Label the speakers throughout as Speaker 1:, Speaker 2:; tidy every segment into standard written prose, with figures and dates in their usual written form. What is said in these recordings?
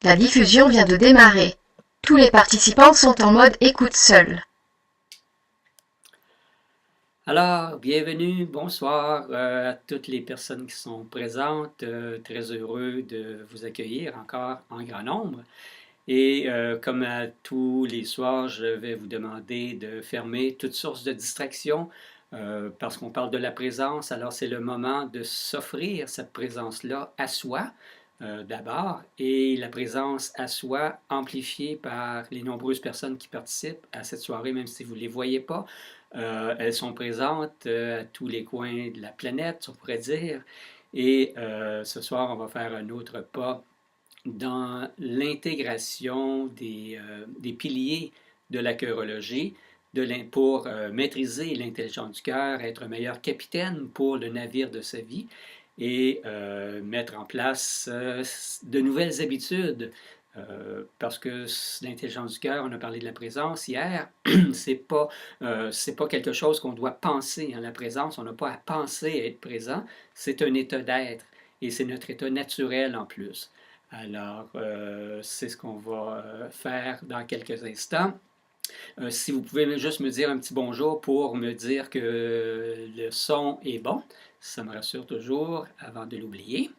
Speaker 1: La diffusion vient de démarrer. Tous les participants sont en mode écoute seule.
Speaker 2: Alors, bienvenue, bonsoir à toutes les personnes qui sont présentes. Très heureux de vous accueillir encore en grand nombre. Et comme à tous les soirs, je vais vous demander de fermer toute source de distraction parce qu'on parle de la présence. Alors, c'est le moment de s'offrir cette présence-là à soi. D'abord, et la présence à soi amplifiée par les nombreuses personnes qui participent à cette soirée, même si vous ne les voyez pas. Elles sont présentes à tous les coins de la planète, on pourrait dire. Et ce soir, on va faire un autre pas dans l'intégration des piliers de la chirologie pour maîtriser l'intelligence du cœur, être un meilleur capitaine pour le navire de sa vie et mettre en place de nouvelles habitudes. Parce que l'intelligence du cœur, on a parlé de la présence hier, c'est pas quelque chose qu'on doit penser. La présence, on n'a pas à penser à être présent, c'est un état d'être et c'est notre état naturel en plus. Alors, c'est ce qu'on va faire dans quelques instants. Si vous pouvez juste me dire un petit bonjour pour me dire que le son est bon, ça me rassure toujours avant de l'oublier.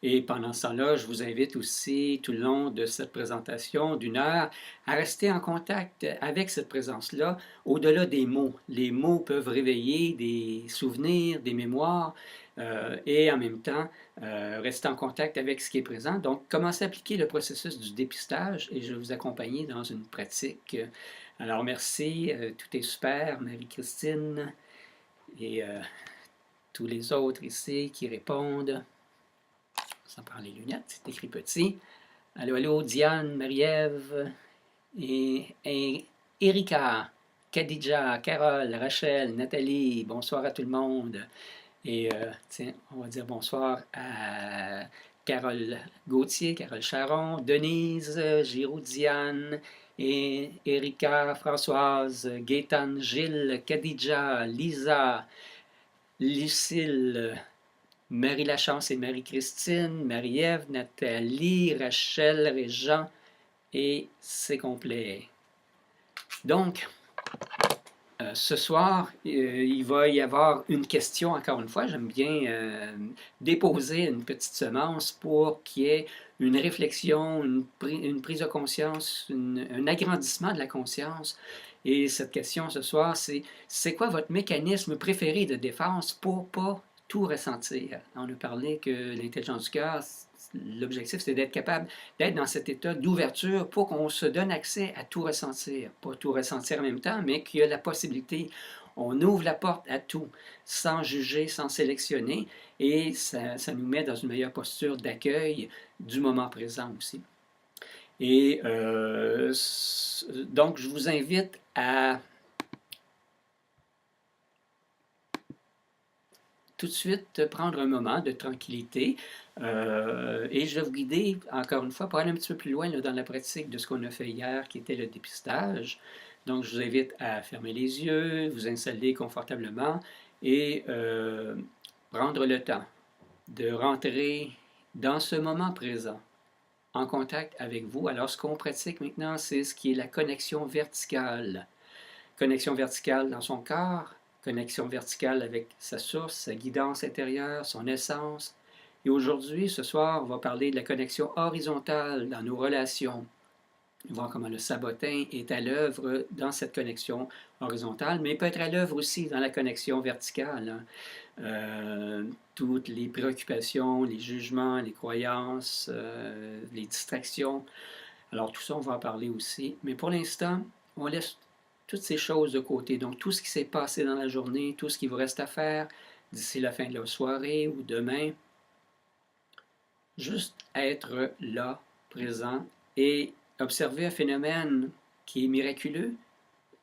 Speaker 2: Et pendant ce temps-là, je vous invite aussi tout le long de cette présentation d'une heure à rester en contact avec cette présence-là au-delà des mots. Les mots peuvent réveiller des souvenirs, des mémoires et en même temps rester en contact avec ce qui est présent. Donc, commencez à appliquer le processus du dépistage et je vais vous accompagner dans une pratique. Alors, merci, tout est super, Marie-Christine et tous les autres ici qui répondent. Ça prend les lunettes, c'est écrit petit. Allô, allô, Diane, Marie-Ève, et Erika, Khadija, Carole, Rachel, Nathalie, bonsoir à tout le monde. Et tiens, on va dire bonsoir à Carole Gauthier, Carole Charon, Denise, Giroud, Diane, et Erika, Françoise, Gaétane, Gilles, Khadija, Lisa, Lucille, Marie Lachance et Marie-Christine, Marie-Ève, Nathalie, Rachel, Régent, et c'est complet. Donc, ce soir, il va y avoir une question, encore une fois, j'aime bien déposer une petite semence pour qu'il y ait une réflexion, une prise de conscience, un agrandissement de la conscience. Et cette question ce soir, c'est quoi votre mécanisme préféré de défense pour pas tout ressentir? On a parlé que l'intelligence du cœur, l'objectif, c'est d'être capable d'être dans cet état d'ouverture pour qu'on se donne accès à tout ressentir. Pas tout ressentir en même temps, mais qu'il y a la possibilité. On ouvre la porte à tout, sans juger, sans sélectionner, et ça nous met dans une meilleure posture d'accueil du moment présent aussi. Et donc, je vous invite à tout de suite prendre un moment de tranquillité et je vais vous guider, encore une fois, pour aller un petit peu plus loin là, dans la pratique de ce qu'on a fait hier, qui était le dépistage. Donc, je vous invite à fermer les yeux, vous installer confortablement et prendre le temps de rentrer dans ce moment présent, en contact avec vous. Alors, ce qu'on pratique maintenant, c'est ce qui est la connexion verticale. Connexion verticale dans son corps, connexion verticale avec sa source, sa guidance intérieure, son essence. Et aujourd'hui, ce soir, on va parler de la connexion horizontale dans nos relations. Voir comment le sabotin est à l'œuvre dans cette connexion horizontale, mais peut être à l'œuvre aussi dans la connexion verticale. Toutes les préoccupations, les jugements, les croyances, les distractions. Alors tout ça, on va en parler aussi. Mais pour l'instant, on laisse toutes ces choses de côté. Donc tout ce qui s'est passé dans la journée, tout ce qui vous reste à faire d'ici la fin de la soirée ou demain, juste être là, présent, et observer un phénomène qui est miraculeux.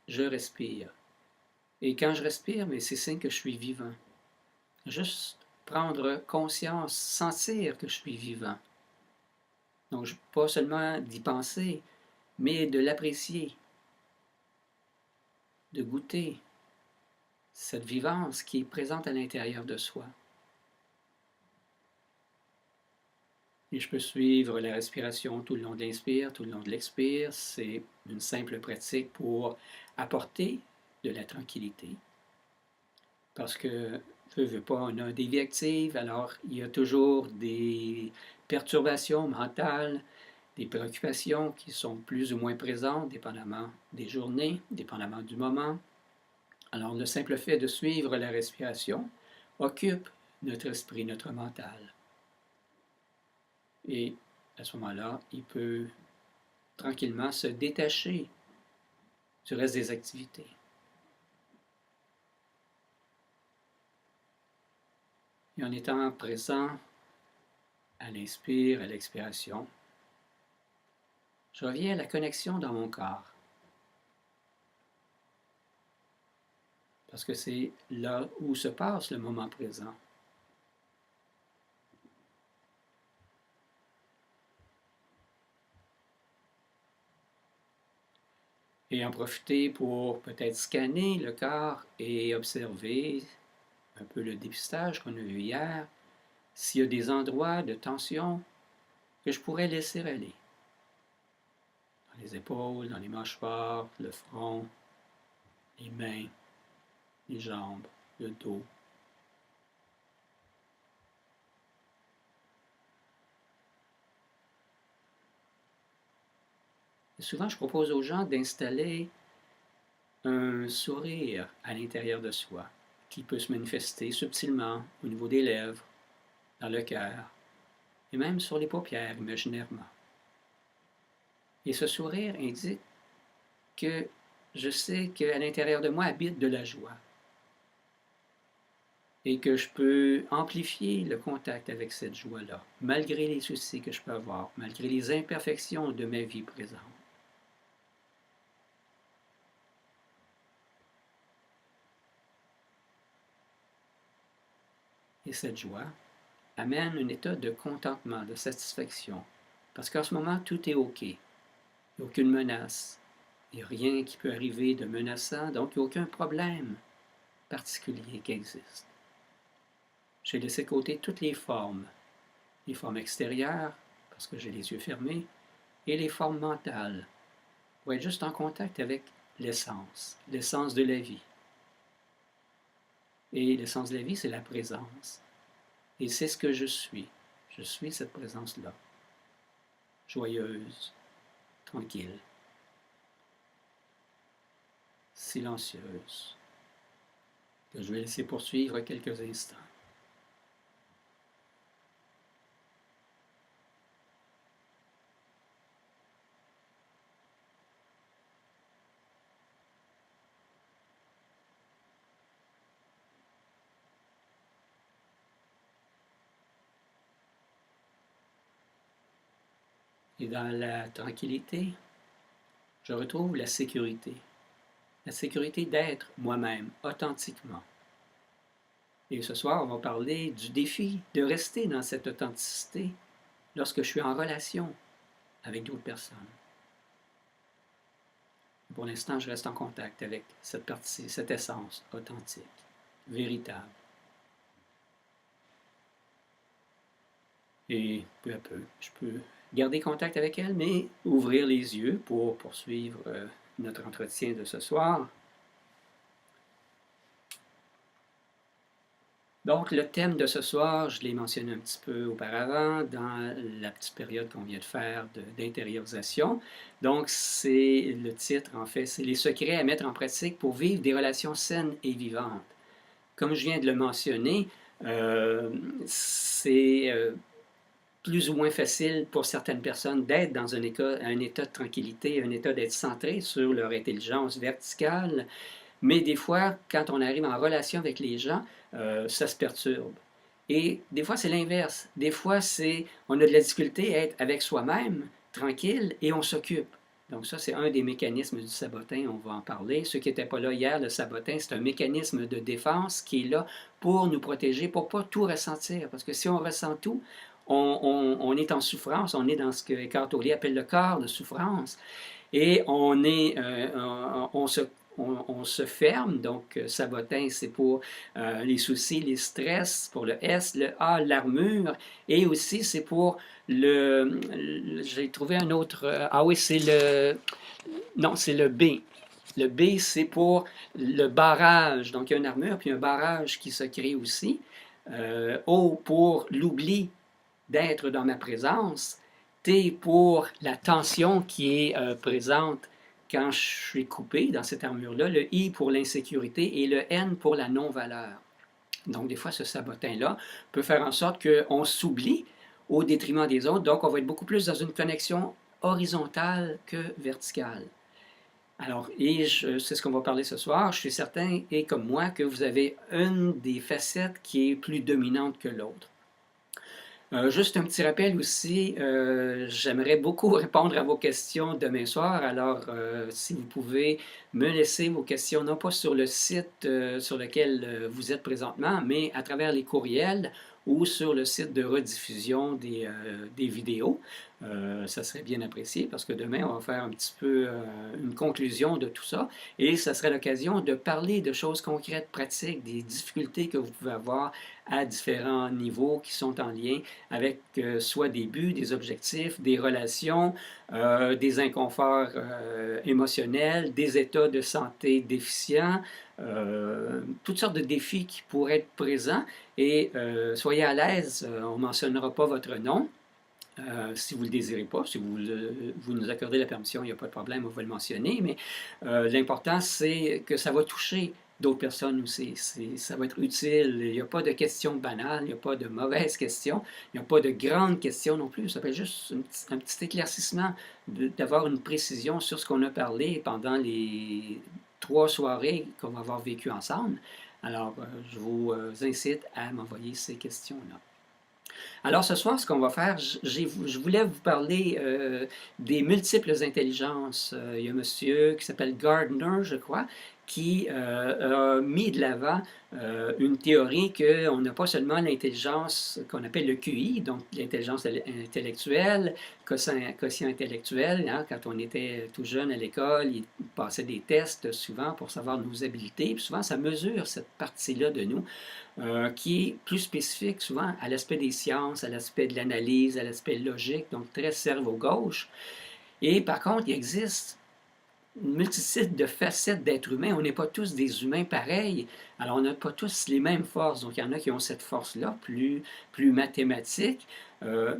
Speaker 2: Je respire. Et quand je respire, mais c'est signe que je suis vivant. Juste prendre conscience, sentir que je suis vivant. Donc, pas seulement d'y penser, mais de l'apprécier, de goûter cette vivance qui est présente à l'intérieur de soi. Et je peux suivre la respiration tout le long de l'inspire, tout le long de l'expire. C'est une simple pratique pour apporter de la tranquillité. Parce que, veux pas, on a des vies actives, alors il y a toujours des perturbations mentales, des préoccupations qui sont plus ou moins présentes, dépendamment des journées, dépendamment du moment. Alors le simple fait de suivre la respiration occupe notre esprit, notre mental. Et à ce moment-là, il peut tranquillement se détacher du reste des activités. Et en étant présent à l'inspire, à l'expiration, je reviens à la connexion dans mon corps. Parce que c'est là où se passe le moment présent. Et en profiter pour peut-être scanner le corps et observer un peu le dépistage qu'on a vu hier, s'il y a des endroits de tension que je pourrais laisser aller. Dans les épaules, dans les mâchoires, le front, les mains, les jambes, le dos. Et souvent, je propose aux gens d'installer un sourire à l'intérieur de soi, qui peut se manifester subtilement au niveau des lèvres, dans le cœur, et même sur les paupières, imaginairement. Et ce sourire indique que je sais qu'à l'intérieur de moi habite de la joie et que je peux amplifier le contact avec cette joie-là, malgré les soucis que je peux avoir, malgré les imperfections de ma vie présente. Et cette joie amène un état de contentement, de satisfaction, parce qu'en ce moment, tout est OK. Il n'y a aucune menace, il n'y a rien qui peut arriver de menaçant, donc il n'y a aucun problème particulier qui existe. J'ai laissé de côté toutes les formes extérieures, parce que j'ai les yeux fermés, et les formes mentales, pour être juste en contact avec l'essence de la vie. Et l'essence de la vie, c'est la présence. Et c'est ce que je suis. Je suis cette présence-là, joyeuse, tranquille, silencieuse, que je vais laisser poursuivre quelques instants. Et dans la tranquillité, je retrouve la sécurité d'être moi-même, authentiquement. Et ce soir, on va parler du défi de rester dans cette authenticité lorsque je suis en relation avec d'autres personnes. Pour l'instant, je reste en contact avec cette partie, cette essence authentique, véritable. Et peu à peu, je peux garder contact avec elle, mais ouvrir les yeux pour poursuivre notre entretien de ce soir. Donc, le thème de ce soir, je l'ai mentionné un petit peu auparavant dans la petite période qu'on vient de faire d'intériorisation. Donc, c'est le titre, en fait, c'est les secrets à mettre en pratique pour vivre des relations saines et vivantes. Comme je viens de le mentionner, c'est plus ou moins facile pour certaines personnes d'être dans un état de tranquillité, un état d'être centré sur leur intelligence verticale. Mais des fois, quand on arrive en relation avec les gens, ça se perturbe. Et des fois, c'est l'inverse. Des fois, on a de la difficulté à être avec soi-même, tranquille, et on s'occupe. Donc ça, c'est un des mécanismes du sabotin, on va en parler. Ceux qui n'étaient pas là hier, le sabotin, c'est un mécanisme de défense qui est là pour nous protéger, pour ne pas tout ressentir. Parce que si on ressent tout, on est en souffrance, on est dans ce que Eckhart Tolle appelle le corps de souffrance. Et on on se ferme. Donc, sabotin, c'est pour les soucis, les stress, pour le S, le A, l'armure. Et aussi, c'est pour j'ai trouvé un autre. Ah oui, c'est le. Non, c'est le B. Le B, c'est pour le barrage. Donc, il y a une armure, puis un barrage qui se crée aussi. O pour l'oubli d'être dans ma présence. T pour la tension qui est présente quand je suis coupé dans cette armure-là. Le I pour l'insécurité et le N pour la non-valeur. Donc, des fois, ce sabotin-là peut faire en sorte qu'on s'oublie au détriment des autres. Donc, on va être beaucoup plus dans une connexion horizontale que verticale. Alors, c'est ce qu'on va parler ce soir. Je suis certain, et comme moi, que vous avez une des facettes qui est plus dominante que l'autre. Juste un petit rappel aussi, j'aimerais beaucoup répondre à vos questions demain soir. Alors, si vous pouvez me laisser vos questions, non pas sur le site sur lequel vous êtes présentement, mais à travers les courriels ou sur le site de rediffusion des vidéos. Ça serait bien apprécié parce que demain, on va faire un petit peu une conclusion de tout ça et ça serait l'occasion de parler de choses concrètes, pratiques, des difficultés que vous pouvez avoir à différents niveaux qui sont en lien avec soit des buts, des objectifs, des relations, des inconforts émotionnels, des états de santé déficients, toutes sortes de défis qui pourraient être présents. Et soyez à l'aise, on ne mentionnera pas votre nom. Si vous ne le désirez pas, si vous nous accordez la permission, il n'y a pas de problème, on va le mentionner, mais l'important, c'est que ça va toucher d'autres personnes aussi. Ça va être utile. Il n'y a pas de questions banales, il n'y a pas de mauvaises questions, il n'y a pas de grandes questions non plus. Ça fait juste un petit éclaircissement, d'avoir une précision sur ce qu'on a parlé pendant les 3 soirées qu'on va avoir vécues ensemble. Alors, je vous incite à m'envoyer ces questions-là. Alors ce soir, ce qu'on va faire, je voulais vous parler des multiples intelligences. Il y a un monsieur qui s'appelle Gardner, je crois, qui a mis de l'avant une théorie qu'on n'a pas seulement l'intelligence qu'on appelle le QI, donc l'intelligence intellectuelle, quotient intellectuel. Hein, quand on était tout jeune à l'école, il passait des tests souvent pour savoir nos habiletés. Puis souvent, ça mesure cette partie-là de nous. Qui est plus spécifique souvent à l'aspect des sciences, à l'aspect de l'analyse, à l'aspect logique, donc très cerveau gauche. Et par contre, il existe une multitude de facettes d'êtres humains. On n'est pas tous des humains pareils. Alors, on n'a pas tous les mêmes forces. Donc, il y en a qui ont cette force-là, plus mathématique,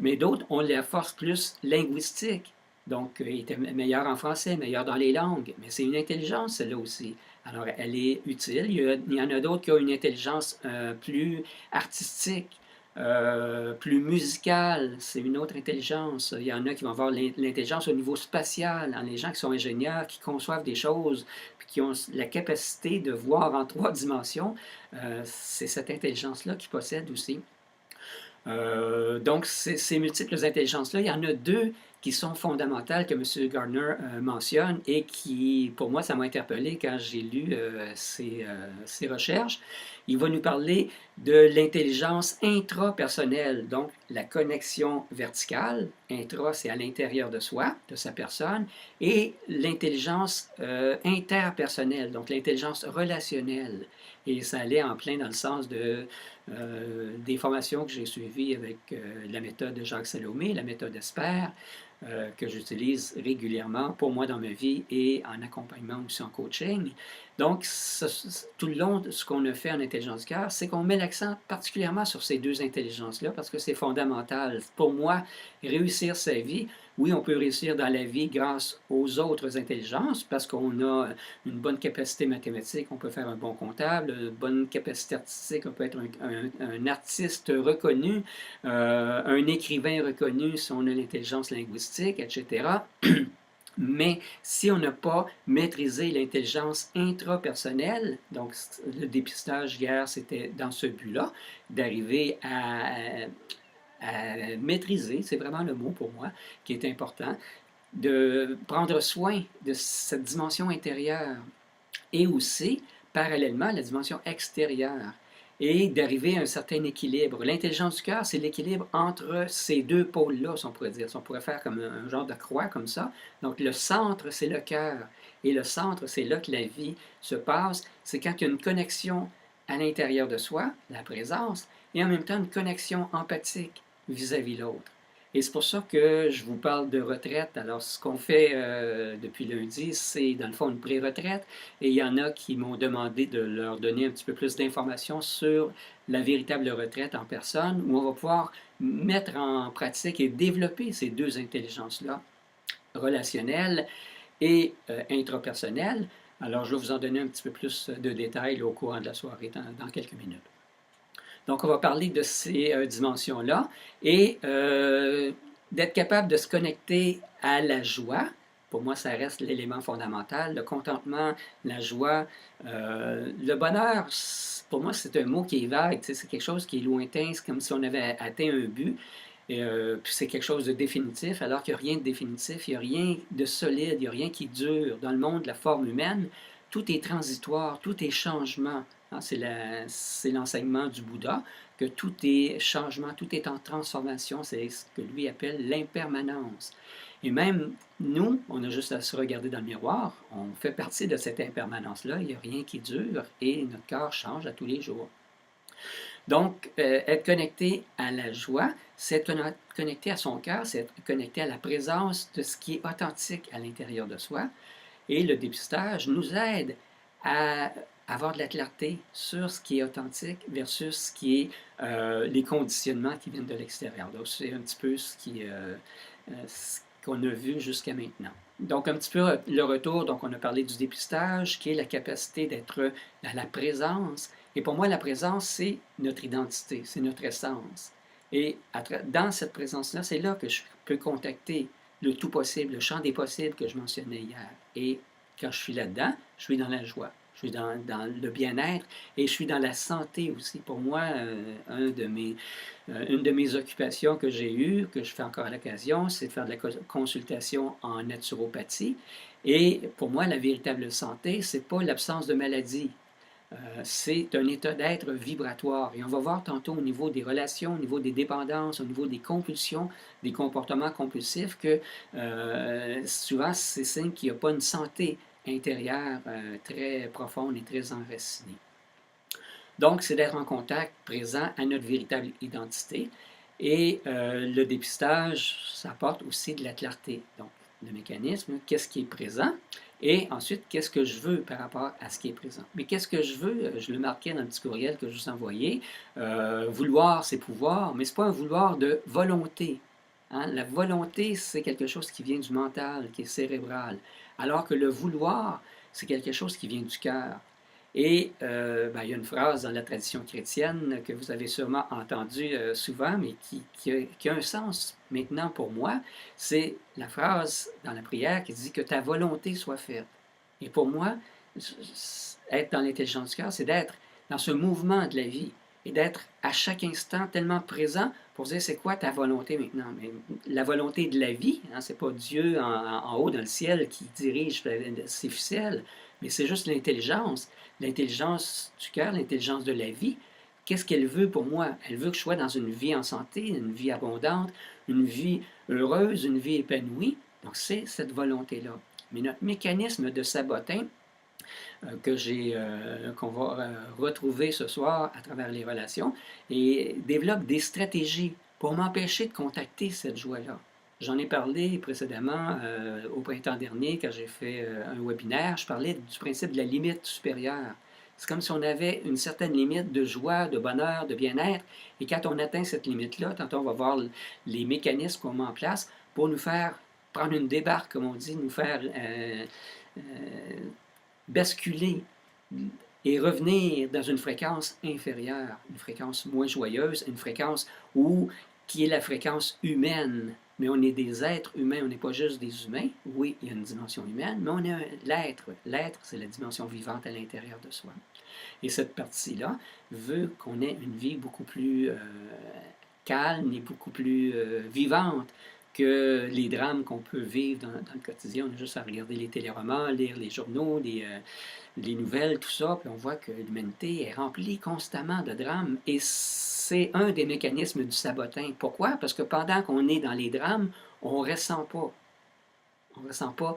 Speaker 2: mais d'autres ont la force plus linguistique. Donc, il était meilleur en français, meilleur dans les langues. Mais c'est une intelligence, celle-là aussi. Alors, elle est utile. Il y en a d'autres qui ont une intelligence plus artistique, plus musicale. C'est une autre intelligence. Il y en a qui vont avoir l'intelligence au niveau spatial. Hein, les gens qui sont ingénieurs, qui conçoivent des choses, puis qui ont la capacité de voir en 3 dimensions, c'est cette intelligence-là qu'ils possèdent aussi. Donc, ces multiples intelligences-là, il y en a 2 qui sont fondamentales, que M. Gardner mentionne, et qui, pour moi, ça m'a interpellé quand j'ai lu ses recherches. Il va nous parler de l'intelligence intrapersonnelle, donc la connexion verticale. Intra, c'est à l'intérieur de soi, de sa personne, et l'intelligence interpersonnelle, donc l'intelligence relationnelle. Et ça allait en plein dans le sens des formations que j'ai suivies avec la méthode de Jacques Salomé, la méthode ESPER, que j'utilise régulièrement pour moi dans ma vie et en accompagnement aussi en coaching. Donc, tout le long de ce qu'on a fait en intelligence du cœur, c'est qu'on met l'accent particulièrement sur ces 2 intelligences-là parce que c'est fondamental. Pour moi, réussir sa vie, oui, on peut réussir dans la vie grâce aux autres intelligences parce qu'on a une bonne capacité mathématique, on peut faire un bon comptable, une bonne capacité artistique, on peut être un artiste reconnu, un écrivain reconnu si on a l'intelligence linguistique, etc. Mais si on n'a pas maîtrisé l'intelligence intrapersonnelle, donc le dépistage hier, c'était dans ce but-là, d'arriver à maîtriser, c'est vraiment le mot pour moi qui est important, de prendre soin de cette dimension intérieure et aussi, parallèlement, la dimension extérieure. et d'arriver à un certain équilibre. L'intelligence du cœur, c'est l'équilibre entre ces deux pôles-là, si on pourrait dire. Si on pourrait faire comme un genre de croix comme ça. Donc le centre, c'est le cœur. Et le centre, c'est là que la vie se passe. C'est quand il y a une connexion à l'intérieur de soi, la présence, et en même temps une connexion empathique vis-à-vis l'autre. Et c'est pour ça que je vous parle de retraite. Alors, ce qu'on fait depuis lundi, c'est dans le fond une pré-retraite. Et il y en a qui m'ont demandé de leur donner un petit peu plus d'informations sur la véritable retraite en personne, où on va pouvoir mettre en pratique et développer ces deux intelligences-là, relationnelles et intrapersonnelles. Alors, je vais vous en donner un petit peu plus de détails là, au courant de la soirée, dans quelques minutes. Donc, on va parler de ces dimensions-là et d'être capable de se connecter à la joie. Pour moi, ça reste l'élément fondamental. Le contentement, la joie, le bonheur, pour moi, c'est un mot qui est vague. C'est quelque chose qui est lointain. C'est comme si on avait atteint un but. Puis c'est quelque chose de définitif, alors qu'il n'y a rien de définitif, il n'y a rien de solide, il n'y a rien qui dure. Dans le monde de la forme humaine, tout est transitoire, tout est changement. Hein, c'est l'enseignement du Bouddha, que tout est changement, tout est en transformation. C'est ce que lui appelle l'impermanence. Et même nous, on a juste à se regarder dans le miroir, on fait partie de cette impermanence-là, il n'y a rien qui dure et notre corps change à tous les jours. Donc, être connecté à la joie, c'est être connecté à son cœur, c'est être connecté à la présence de ce qui est authentique à l'intérieur de soi. Et le dépistage nous aide à avoir de la clarté sur ce qui est authentique versus ce qui est les conditionnements qui viennent de l'extérieur. Donc, c'est un petit peu ce qu'on a vu jusqu'à maintenant. Donc, un petit peu le retour, donc on a parlé du dépistage, qui est la capacité d'être dans la présence. Et pour moi, la présence, c'est notre identité, c'est notre essence. Et dans cette présence-là, c'est là que je peux contacter le tout possible, le champ des possibles que je mentionnais hier. Et quand je suis là-dedans, je suis dans la joie, je suis dans le bien-être et je suis dans la santé aussi. Pour moi, une de mes occupations que j'ai eues, que je fais encore à l'occasion, c'est de faire de la consultation en naturopathie. Et pour moi, la véritable santé, c'est pas l'absence de maladie. C'est un état d'être vibratoire. Et on va voir tantôt au niveau des relations, au niveau des dépendances, au niveau des compulsions, des comportements compulsifs, que souvent c'est signe qu'il n'y a pas une santé intérieure très profonde et très enracinée. Donc, c'est d'être en contact présent à notre véritable identité. Et le dépistage, ça apporte aussi de la clarté. Donc, le mécanisme, qu'est-ce qui est présent? Et ensuite, qu'est-ce que je veux par rapport à ce qui est présent? Mais qu'est-ce que je veux? Je le marquais dans le petit courriel que je vous envoyais. Vouloir, c'est pouvoir, mais ce n'est pas un vouloir de volonté. Hein? La volonté, c'est quelque chose qui vient du mental, qui est cérébral. Alors que le vouloir, c'est quelque chose qui vient du cœur. Et il y a une phrase dans la tradition chrétienne que vous avez sûrement entendue souvent, mais qui a un sens maintenant pour moi. C'est la phrase dans la prière qui dit que ta volonté soit faite. Et pour moi, être dans l'intelligence du cœur, c'est d'être dans ce mouvement de la vie et d'être à chaque instant tellement présent pour dire c'est quoi ta volonté maintenant. Mais la volonté de la vie, hein, c'est pas Dieu en haut dans le ciel qui dirige ses ficelles, mais c'est juste l'intelligence du cœur, l'intelligence de la vie. Qu'est-ce qu'elle veut pour moi? Elle veut que je sois dans une vie en santé, une vie abondante, une vie heureuse, une vie épanouie. Donc c'est cette volonté-là. Mais notre mécanisme de sabotage, qu'on va retrouver ce soir à travers les relations, et développe des stratégies pour m'empêcher de contacter cette joie-là. J'en ai parlé précédemment au printemps dernier, quand j'ai fait un webinaire, je parlais du principe de la limite supérieure. C'est comme si on avait une certaine limite de joie, de bonheur, de bien-être, et quand on atteint cette limite-là, tantôt on va voir les mécanismes qu'on met en place pour nous faire prendre une débarque, comme on dit, nous faire basculer et revenir dans une fréquence inférieure, une fréquence moins joyeuse, une fréquence qui est la fréquence humaine. Mais on est des êtres humains, on n'est pas juste des humains. Oui, il y a une dimension humaine, mais on est l'être. L'être, c'est la dimension vivante à l'intérieur de soi. Et cette partie-là veut qu'on ait une vie beaucoup plus calme et beaucoup plus vivante que les drames qu'on peut vivre dans le quotidien. On a juste à regarder les téléromans, lire les journaux, les nouvelles, tout ça, puis on voit que l'humanité est remplie constamment de drames. Et c'est un des mécanismes du sabotin. Pourquoi? Parce que pendant qu'on est dans les drames, on ne ressent pas. On ne ressent pas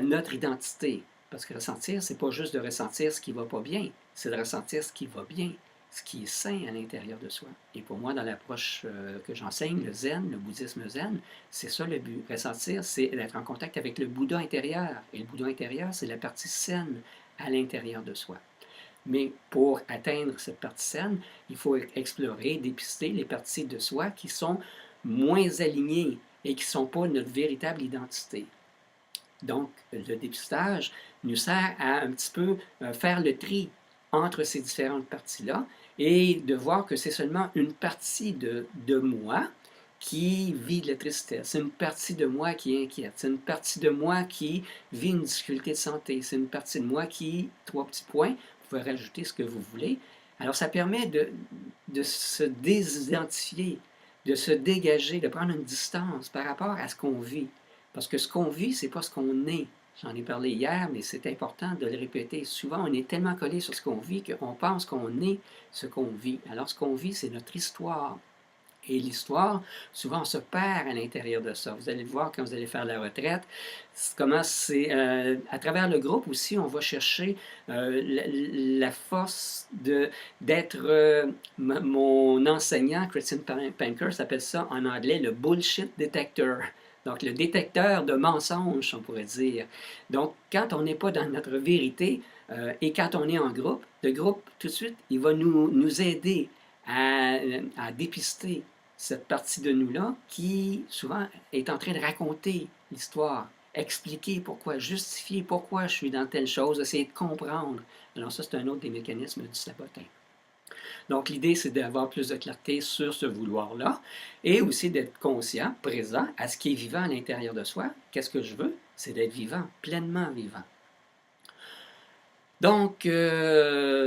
Speaker 2: notre identité. Parce que ressentir, c'est pas juste de ressentir ce qui va pas bien, c'est de ressentir ce qui va bien, ce qui est sain à l'intérieur de soi. Et pour moi, dans l'approche que j'enseigne, le zen, le bouddhisme zen, c'est ça le but. Ressentir, c'est d'être en contact avec le Bouddha intérieur. Et le Bouddha intérieur, c'est la partie saine à l'intérieur de soi. Mais pour atteindre cette partie saine, il faut explorer, dépister les parties de soi qui sont moins alignées et qui ne sont pas notre véritable identité. Donc, le dépistage nous sert à un petit peu faire le tri entre ces différentes parties-là et de voir que c'est seulement une partie de moi qui vit de la tristesse, c'est une partie de moi qui est inquiète, c'est une partie de moi qui vit une difficulté de santé, c'est une partie de moi qui, 3 petits points, vous pouvez rajouter ce que vous voulez. Alors, ça permet de se désidentifier, de se dégager, de prendre une distance par rapport à ce qu'on vit. Parce que ce qu'on vit, c'est pas ce qu'on est. J'en ai parlé hier, mais c'est important de le répéter. Souvent, on est tellement collé sur ce qu'on vit qu'on pense qu'on est ce qu'on vit. Alors, ce qu'on vit, c'est notre histoire. Et l'histoire, souvent, on se perd à l'intérieur de ça. Vous allez le voir quand vous allez faire la retraite. Comment c'est à travers le groupe aussi, on va chercher la force d'être. Mon enseignant, Christian Panker, s'appelle ça en anglais le bullshit detector. Donc, le détecteur de mensonges, on pourrait dire. Donc, quand on n'est pas dans notre vérité et quand on est en groupe, le groupe, tout de suite, il va nous aider à dépister cette partie de nous-là qui, souvent, est en train de raconter l'histoire, expliquer pourquoi, justifier pourquoi je suis dans telle chose, essayer de comprendre. Alors ça, c'est un autre des mécanismes du sabotage. Donc, l'idée, c'est d'avoir plus de clarté sur ce vouloir-là et aussi d'être conscient, présent à ce qui est vivant à l'intérieur de soi. Qu'est-ce que je veux? C'est d'être vivant, pleinement vivant. Donc,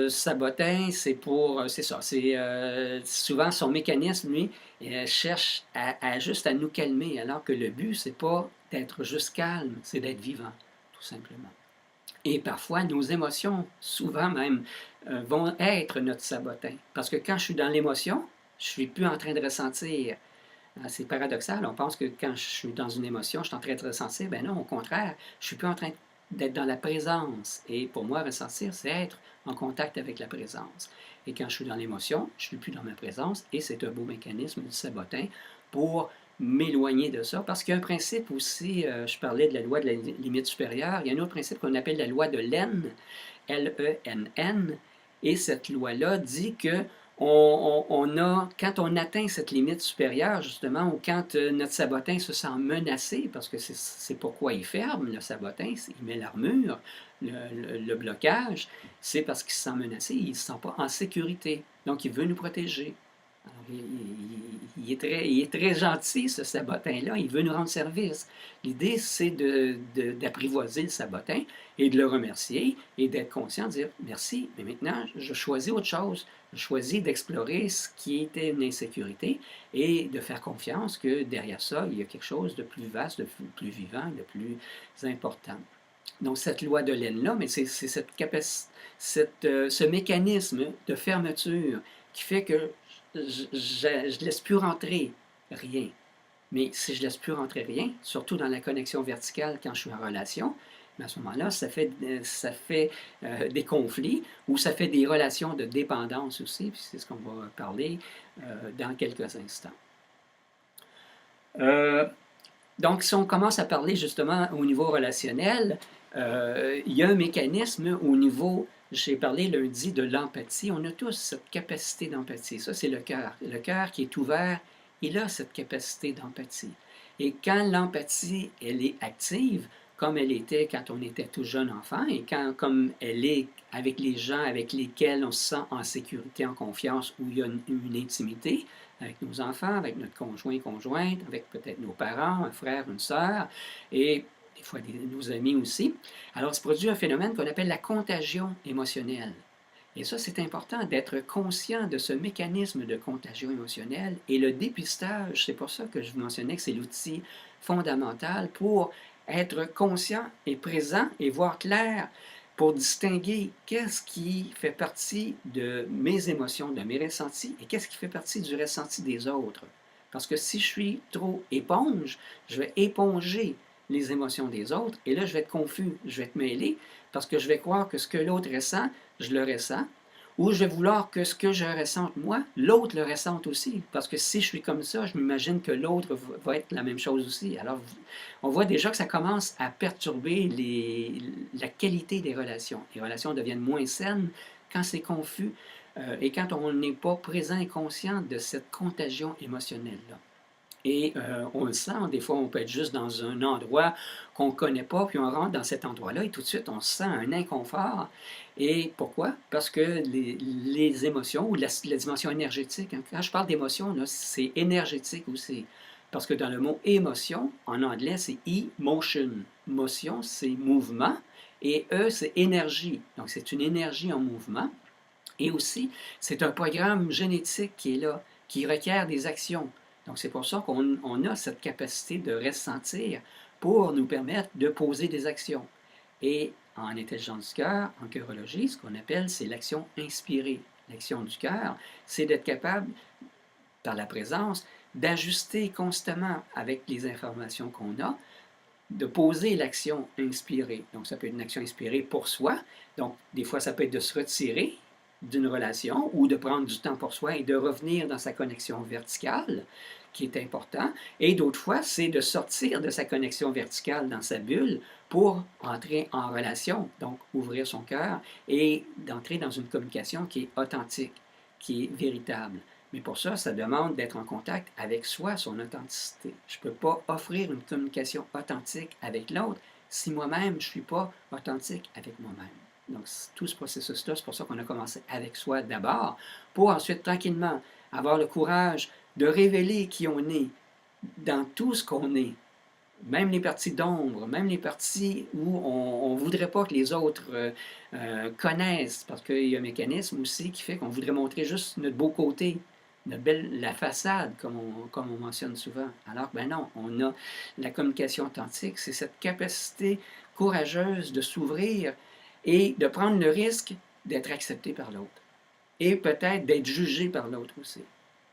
Speaker 2: Sabotin, c'est ça, c'est souvent son mécanisme, lui, cherche juste à nous calmer, alors que le but, c'est pas d'être juste calme, c'est d'être vivant, tout simplement. Et parfois, nos émotions, souvent même, vont être notre sabotin. Parce que quand je suis dans l'émotion, je ne suis plus en train de ressentir. C'est paradoxal, on pense que quand je suis dans une émotion, je suis en train de ressentir. Ben non, au contraire, je ne suis plus en train d'être dans la présence. Et pour moi, ressentir, c'est être en contact avec la présence. Et quand je suis dans l'émotion, je ne suis plus dans ma présence. Et c'est un beau mécanisme du sabotin pour m'éloigner de ça. Parce qu'il y a un principe aussi, je parlais de la loi de la limite supérieure, il y a un autre principe qu'on appelle la loi de Lenn, L-E-N-N. Et cette loi-là dit que quand on atteint cette limite supérieure, justement, ou quand notre sabotin se sent menacé, parce que c'est pourquoi il ferme, le sabotin, il met l'armure, le blocage, c'est parce qu'il se sent menacé, il ne se sent pas en sécurité. Donc, il veut nous protéger. Alors, il est très gentil, ce sabotin-là. Il veut nous rendre service. L'idée, c'est d'apprivoiser le sabotin et de le remercier et d'être conscient, de dire merci, mais maintenant, je choisis autre chose. Je choisis d'explorer ce qui était une insécurité et de faire confiance que derrière ça, il y a quelque chose de plus vaste, de plus vivant, de plus important. Donc, cette loi de Lenn-là, mais c'est ce mécanisme de fermeture qui fait que je ne laisse plus rentrer rien. Mais si je ne laisse plus rentrer rien, surtout dans la connexion verticale quand je suis en relation, à ce moment-là, ça fait des conflits ou ça fait des relations de dépendance aussi, puis c'est ce qu'on va parler dans quelques instants. Donc, si on commence à parler justement au niveau relationnel, il y a un mécanisme au niveau, j'ai parlé lundi de l'empathie, on a tous cette capacité d'empathie, ça c'est le cœur. Le cœur qui est ouvert, il a cette capacité d'empathie. Et quand l'empathie, elle est active, comme elle était quand on était tout jeune enfant, et comme elle est avec les gens avec lesquels on se sent en sécurité, en confiance, où il y a une intimité, avec nos enfants, avec notre conjoint, conjointe, avec peut-être nos parents, un frère, une sœur, et des fois nos amis aussi. Alors, se produit un phénomène qu'on appelle la contagion émotionnelle. Et ça, c'est important d'être conscient de ce mécanisme de contagion émotionnelle. Et le dépistage, c'est pour ça que je vous mentionnais que c'est l'outil fondamental pour être conscient et présent et voir clair pour distinguer qu'est-ce qui fait partie de mes émotions, de mes ressentis, et qu'est-ce qui fait partie du ressenti des autres. Parce que si je suis trop éponge, je vais éponger les émotions des autres, et là, je vais être confus, je vais être mêlé, parce que je vais croire que ce que l'autre ressent, je le ressens, ou je vais vouloir que ce que je ressente moi, l'autre le ressente aussi. Parce que si je suis comme ça, je m'imagine que l'autre va être la même chose aussi. Alors, on voit déjà que ça commence à perturber la qualité des relations. Les relations deviennent moins saines quand c'est confus et quand on n'est pas présent et conscient de cette contagion émotionnelle-là. Et on le sent, des fois, on peut être juste dans un endroit qu'on ne connaît pas, puis on rentre dans cet endroit-là et tout de suite, on sent un inconfort. Et pourquoi? Parce que les émotions ou la dimension énergétique, hein, quand je parle d'émotion, c'est énergétique aussi. Parce que dans le mot émotion, en anglais, c'est emotion. Motion, c'est mouvement. Et E, c'est énergie. Donc, c'est une énergie en mouvement. Et aussi, c'est un programme génétique qui est là, qui requiert des actions. Donc, c'est pour ça qu'on a cette capacité de ressentir pour nous permettre de poser des actions. Et en intelligence du cœur, en chirologie, ce qu'on appelle, c'est l'action inspirée. L'action du cœur, c'est d'être capable, par la présence, d'ajuster constamment avec les informations qu'on a, de poser l'action inspirée. Donc, ça peut être une action inspirée pour soi. Donc, des fois, ça peut être de se retirer d'une relation ou de prendre du temps pour soi et de revenir dans sa connexion verticale, qui est important. Et d'autres fois, c'est de sortir de sa connexion verticale dans sa bulle pour entrer en relation, donc ouvrir son cœur et d'entrer dans une communication qui est authentique, qui est véritable. Mais pour ça, ça demande d'être en contact avec soi, son authenticité. Je ne peux pas offrir une communication authentique avec l'autre si moi-même, je ne suis pas authentique avec moi-même. Donc, tout ce processus-là, c'est pour ça qu'on a commencé avec soi d'abord, pour ensuite, tranquillement, avoir le courage de révéler qui on est dans tout ce qu'on est. Même les parties d'ombre, même les parties où on ne voudrait pas que les autres connaissent, parce qu'il y a un mécanisme aussi qui fait qu'on voudrait montrer juste notre beau côté, la façade, comme on mentionne souvent. Alors que ben non, on a la communication authentique, c'est cette capacité courageuse de s'ouvrir et de prendre le risque d'être accepté par l'autre. Et peut-être d'être jugé par l'autre aussi.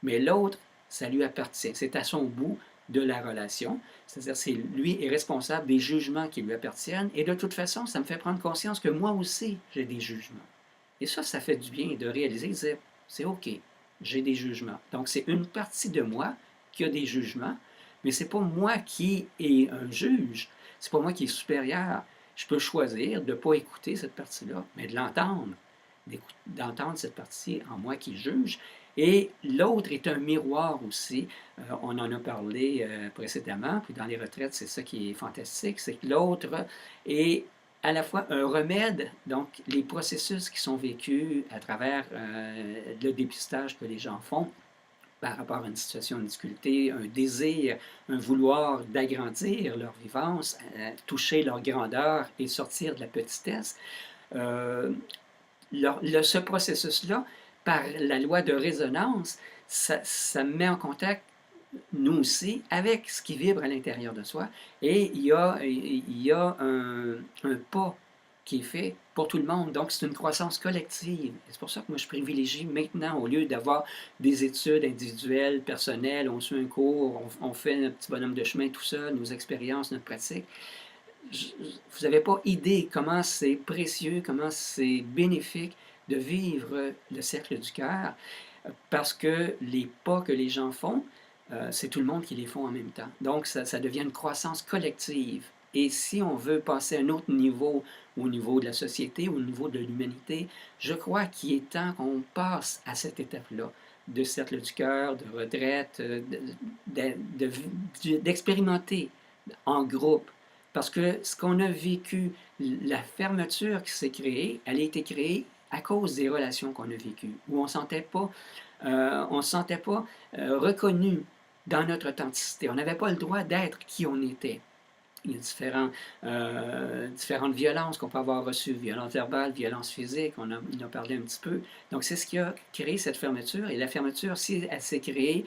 Speaker 2: Mais l'autre, ça lui appartient. C'est à son bout de la relation. C'est-à-dire, c'est lui est responsable des jugements qui lui appartiennent. Et de toute façon, ça me fait prendre conscience que moi aussi, j'ai des jugements. Et ça fait du bien de réaliser, de dire, c'est OK, j'ai des jugements. Donc, c'est une partie de moi qui a des jugements, mais c'est pas moi qui est un juge. C'est pas moi qui est supérieur. Je peux choisir de ne pas écouter cette partie-là, mais de l'entendre, d'entendre cette partie en moi qui juge. Et l'autre est un miroir aussi. On en a parlé précédemment, puis dans les retraites, c'est ça qui est fantastique, c'est que l'autre est à la fois un remède, donc les processus qui sont vécus à travers le dépistage que les gens font par rapport à une situation de difficulté, un désir, un vouloir d'agrandir leur vivance, toucher leur grandeur et sortir de la petitesse. Ce processus-là, par la loi de résonance, ça met en contact, nous aussi, avec ce qui vibre à l'intérieur de soi. Et il y a un pas qui est fait pour tout le monde. Donc, c'est une croissance collective. C'est pour ça que moi, je privilégie maintenant, au lieu d'avoir des études individuelles, personnelles, on suit un cours, on fait notre petit bonhomme de chemin tout seul, nos expériences, notre pratique. Vous n'avez pas idée comment c'est précieux, comment c'est bénéfique de vivre le cercle du cœur, parce que les pas que les gens font, c'est tout le monde qui les font en même temps. Donc, ça devient une croissance collective. Et si on veut passer à un autre niveau, au niveau de la société, au niveau de l'humanité, je crois qu'il est temps qu'on passe à cette étape-là de cercle du cœur, de retraite, d'expérimenter en groupe. Parce que ce qu'on a vécu, la fermeture qui s'est créée, elle a été créée à cause des relations qu'on a vécues, où on ne se sentait pas reconnu dans notre authenticité. On n'avait pas le droit d'être qui on était. Il y a différentes violences qu'on peut avoir reçues, violence verbale, violence physique, on en a parlé un petit peu. Donc, c'est ce qui a créé cette fermeture. Et la fermeture, si elle s'est créée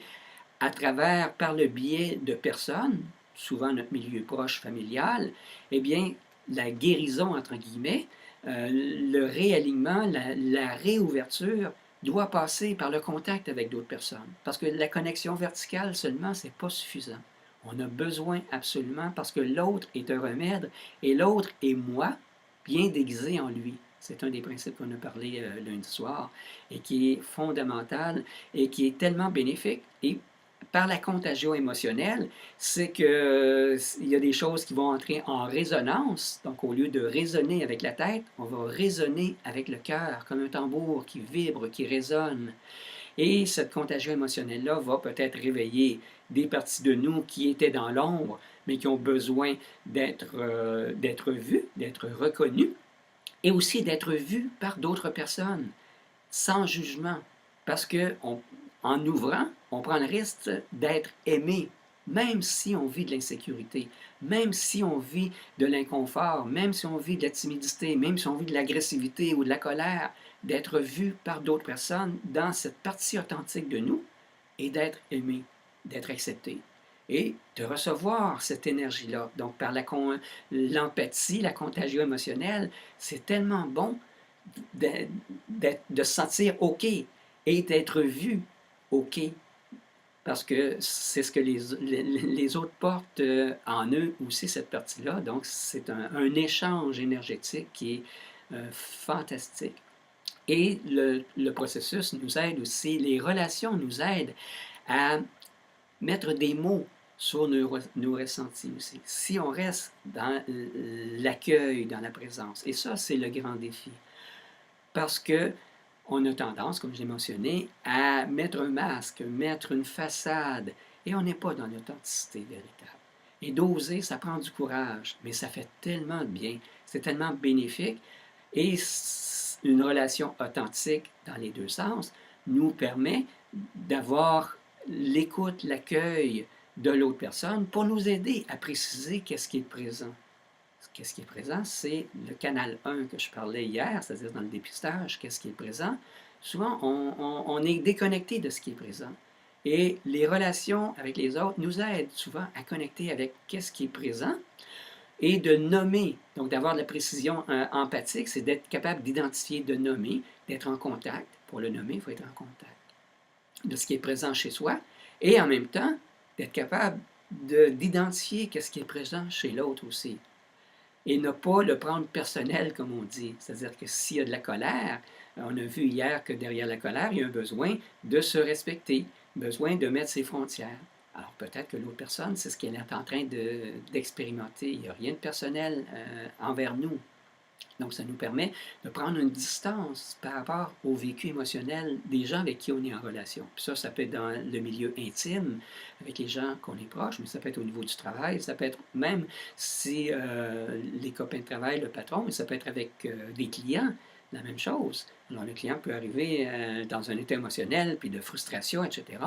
Speaker 2: par le biais de personnes, souvent notre milieu proche familial, eh bien, la guérison, entre guillemets, le réalignement, la réouverture doit passer par le contact avec d'autres personnes. Parce que la connexion verticale seulement, ce n'est pas suffisant. On a besoin absolument parce que l'autre est un remède et l'autre est moi, bien déguisé en lui. C'est un des principes qu'on a parlé lundi soir et qui est fondamental et qui est tellement bénéfique. Et par la contagion émotionnelle, c'est qu'il y a des choses qui vont entrer en résonance. Donc, au lieu de raisonner avec la tête, on va raisonner avec le cœur, comme un tambour qui vibre, qui résonne. Et cette contagion émotionnelle-là va peut-être réveiller des parties de nous qui étaient dans l'ombre, mais qui ont besoin d'être vues, d'être reconnues, et aussi d'être vues par d'autres personnes, sans jugement. Parce qu'en ouvrant, on prend le risque d'être aimé, même si on vit de l'insécurité, même si on vit de l'inconfort, même si on vit de la timidité, même si on vit de l'agressivité ou de la colère, d'être vu par d'autres personnes dans cette partie authentique de nous et d'être aimé, d'être accepté. Et de recevoir cette énergie-là. Donc, par l'empathie, la contagion émotionnelle, c'est tellement bon de se sentir OK et d'être vu OK. Parce que c'est ce que les autres portent en eux aussi, cette partie-là. Donc, c'est un échange énergétique qui est fantastique. Et le processus nous aide aussi, les relations nous aident à mettre des mots sur nos ressentis aussi. Si on reste dans l'accueil, dans la présence. Et ça, c'est le grand défi. Parce que on a tendance, comme je l'ai mentionné, à mettre un masque, mettre une façade, et on n'est pas dans l'authenticité véritable. Et d'oser, ça prend du courage, mais ça fait tellement de bien, c'est tellement bénéfique, et une relation authentique dans les deux sens nous permet d'avoir l'écoute, l'accueil de l'autre personne pour nous aider à préciser qu'est-ce qui est présent. Qu'est-ce qui est présent, c'est le canal 1 que je parlais hier, c'est-à-dire dans le dépistage, qu'est-ce qui est présent. Souvent, on est déconnecté de ce qui est présent. Et les relations avec les autres nous aident souvent à connecter avec qu'est-ce qui est présent et de nommer, donc d'avoir de la précision empathique, c'est d'être capable d'identifier, de nommer, d'être en contact. Pour le nommer, il faut être en contact de ce qui est présent chez soi et en même temps d'être capable d'identifier qu'est-ce qui est présent chez l'autre aussi. Et ne pas le prendre personnel, comme on dit. C'est-à-dire que s'il y a de la colère, on a vu hier que derrière la colère, il y a un besoin de se respecter, besoin de mettre ses frontières. Alors peut-être que l'autre personne, c'est ce qu'elle est en train d'expérimenter. Il n'y a rien de personnel envers nous. Donc ça nous permet de prendre une distance par rapport au vécu émotionnel des gens avec qui on est en relation. Puis ça peut être dans le milieu intime, avec les gens qu'on est proche, mais ça peut être au niveau du travail, ça peut être même si les copains de travail, le patron, mais ça peut être avec des clients, la même chose. Alors le client peut arriver dans un état émotionnel, puis de frustration, etc.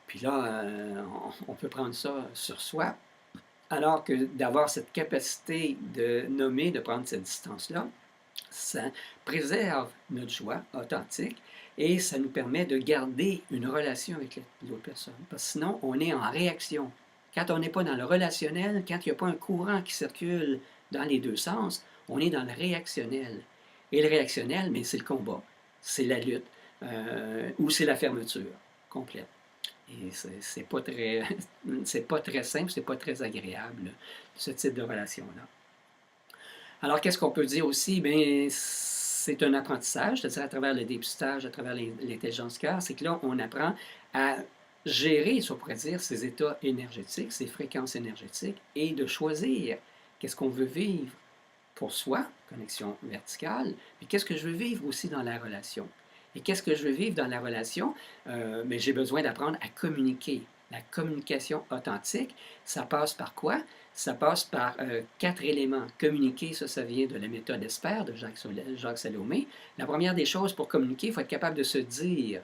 Speaker 2: Puis là, on peut prendre ça sur soi. Alors que d'avoir cette capacité de nommer, de prendre cette distance-là, ça préserve notre joie authentique et ça nous permet de garder une relation avec l'autre personne. Parce que sinon, on est en réaction. Quand on n'est pas dans le relationnel, quand il n'y a pas un courant qui circule dans les deux sens, on est dans le réactionnel. Et le réactionnel, mais c'est le combat, c'est la lutte, ou c'est la fermeture complète. Et c'est pas très simple, c'est pas très agréable, ce type de relation-là. Alors, qu'est-ce qu'on peut dire aussi? Bien, c'est un apprentissage, c'est-à-dire à travers le dépistage, à travers l'intelligence cœur, c'est que là, on apprend à gérer, si on pourrait dire, ces états énergétiques, ces fréquences énergétiques, et de choisir qu'est-ce qu'on veut vivre pour soi, connexion verticale, mais qu'est-ce que je veux vivre aussi dans la relation. Et qu'est-ce que je veux vivre dans la relation? Mais j'ai besoin d'apprendre à communiquer. La communication authentique, ça passe par quoi? Ça passe par 4 éléments. Communiquer, ça vient de la méthode ESPER de Jacques Salomé. La première des choses pour communiquer, il faut être capable de se dire.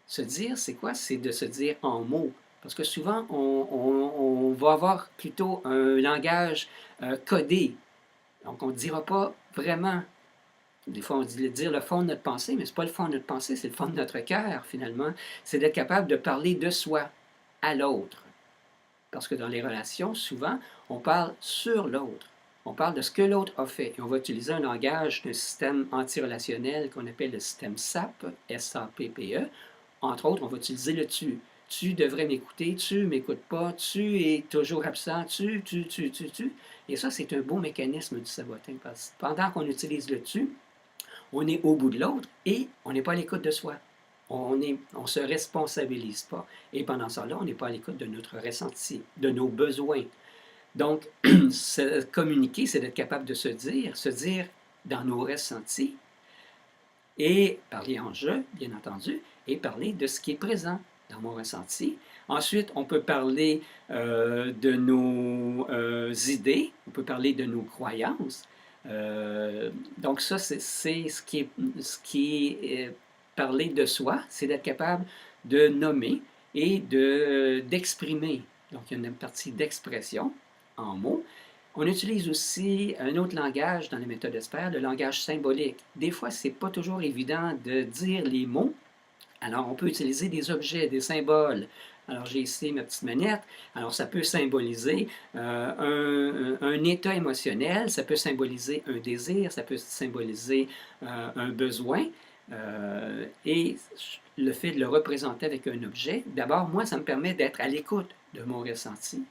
Speaker 2: Se dire, c'est quoi? C'est de se dire en mots. Parce que souvent, on va avoir plutôt un langage codé. Donc, on ne dira pas vraiment. Des fois, on dit dire le fond de notre pensée, mais ce n'est pas le fond de notre pensée, c'est le fond de notre cœur, finalement. C'est d'être capable de parler de soi à l'autre. Parce que dans les relations, souvent, on parle sur l'autre. On parle de ce que l'autre a fait. Et on va utiliser un langage d'un système antirelationnel qu'on appelle le système SAP, S-A-P-P-E. Entre autres, on va utiliser le tu. Tu devrais m'écouter, tu m'écoutes pas, tu es toujours absent, tu. Et ça, c'est un beau mécanisme du sabotage. Parce que pendant qu'on utilise le tu, on est au bout de l'autre et on n'est pas à l'écoute de soi. On ne se responsabilise pas. Et pendant ça, là, on n'est pas à l'écoute de notre ressenti, de nos besoins. Donc, communiquer, c'est d'être capable de se dire dans nos ressentis, et parler en je, bien entendu, et parler de ce qui est présent dans mon ressenti. Ensuite, on peut parler de nos idées, on peut parler de nos croyances. Donc ça, c'est ce qui est parler de soi, c'est d'être capable de nommer et d'exprimer. Donc il y a une partie d'expression en mots. On utilise aussi un autre langage dans les méthodes ESPER, le langage symbolique. Des fois, ce n'est pas toujours évident de dire les mots. Alors, on peut utiliser des objets, des symboles. Alors, j'ai ici ma petite manette. Alors, ça peut symboliser un état émotionnel, ça peut symboliser un désir, ça peut symboliser un besoin. Et le fait de le représenter avec un objet, d'abord, moi, ça me permet d'être à l'écoute de mon ressenti.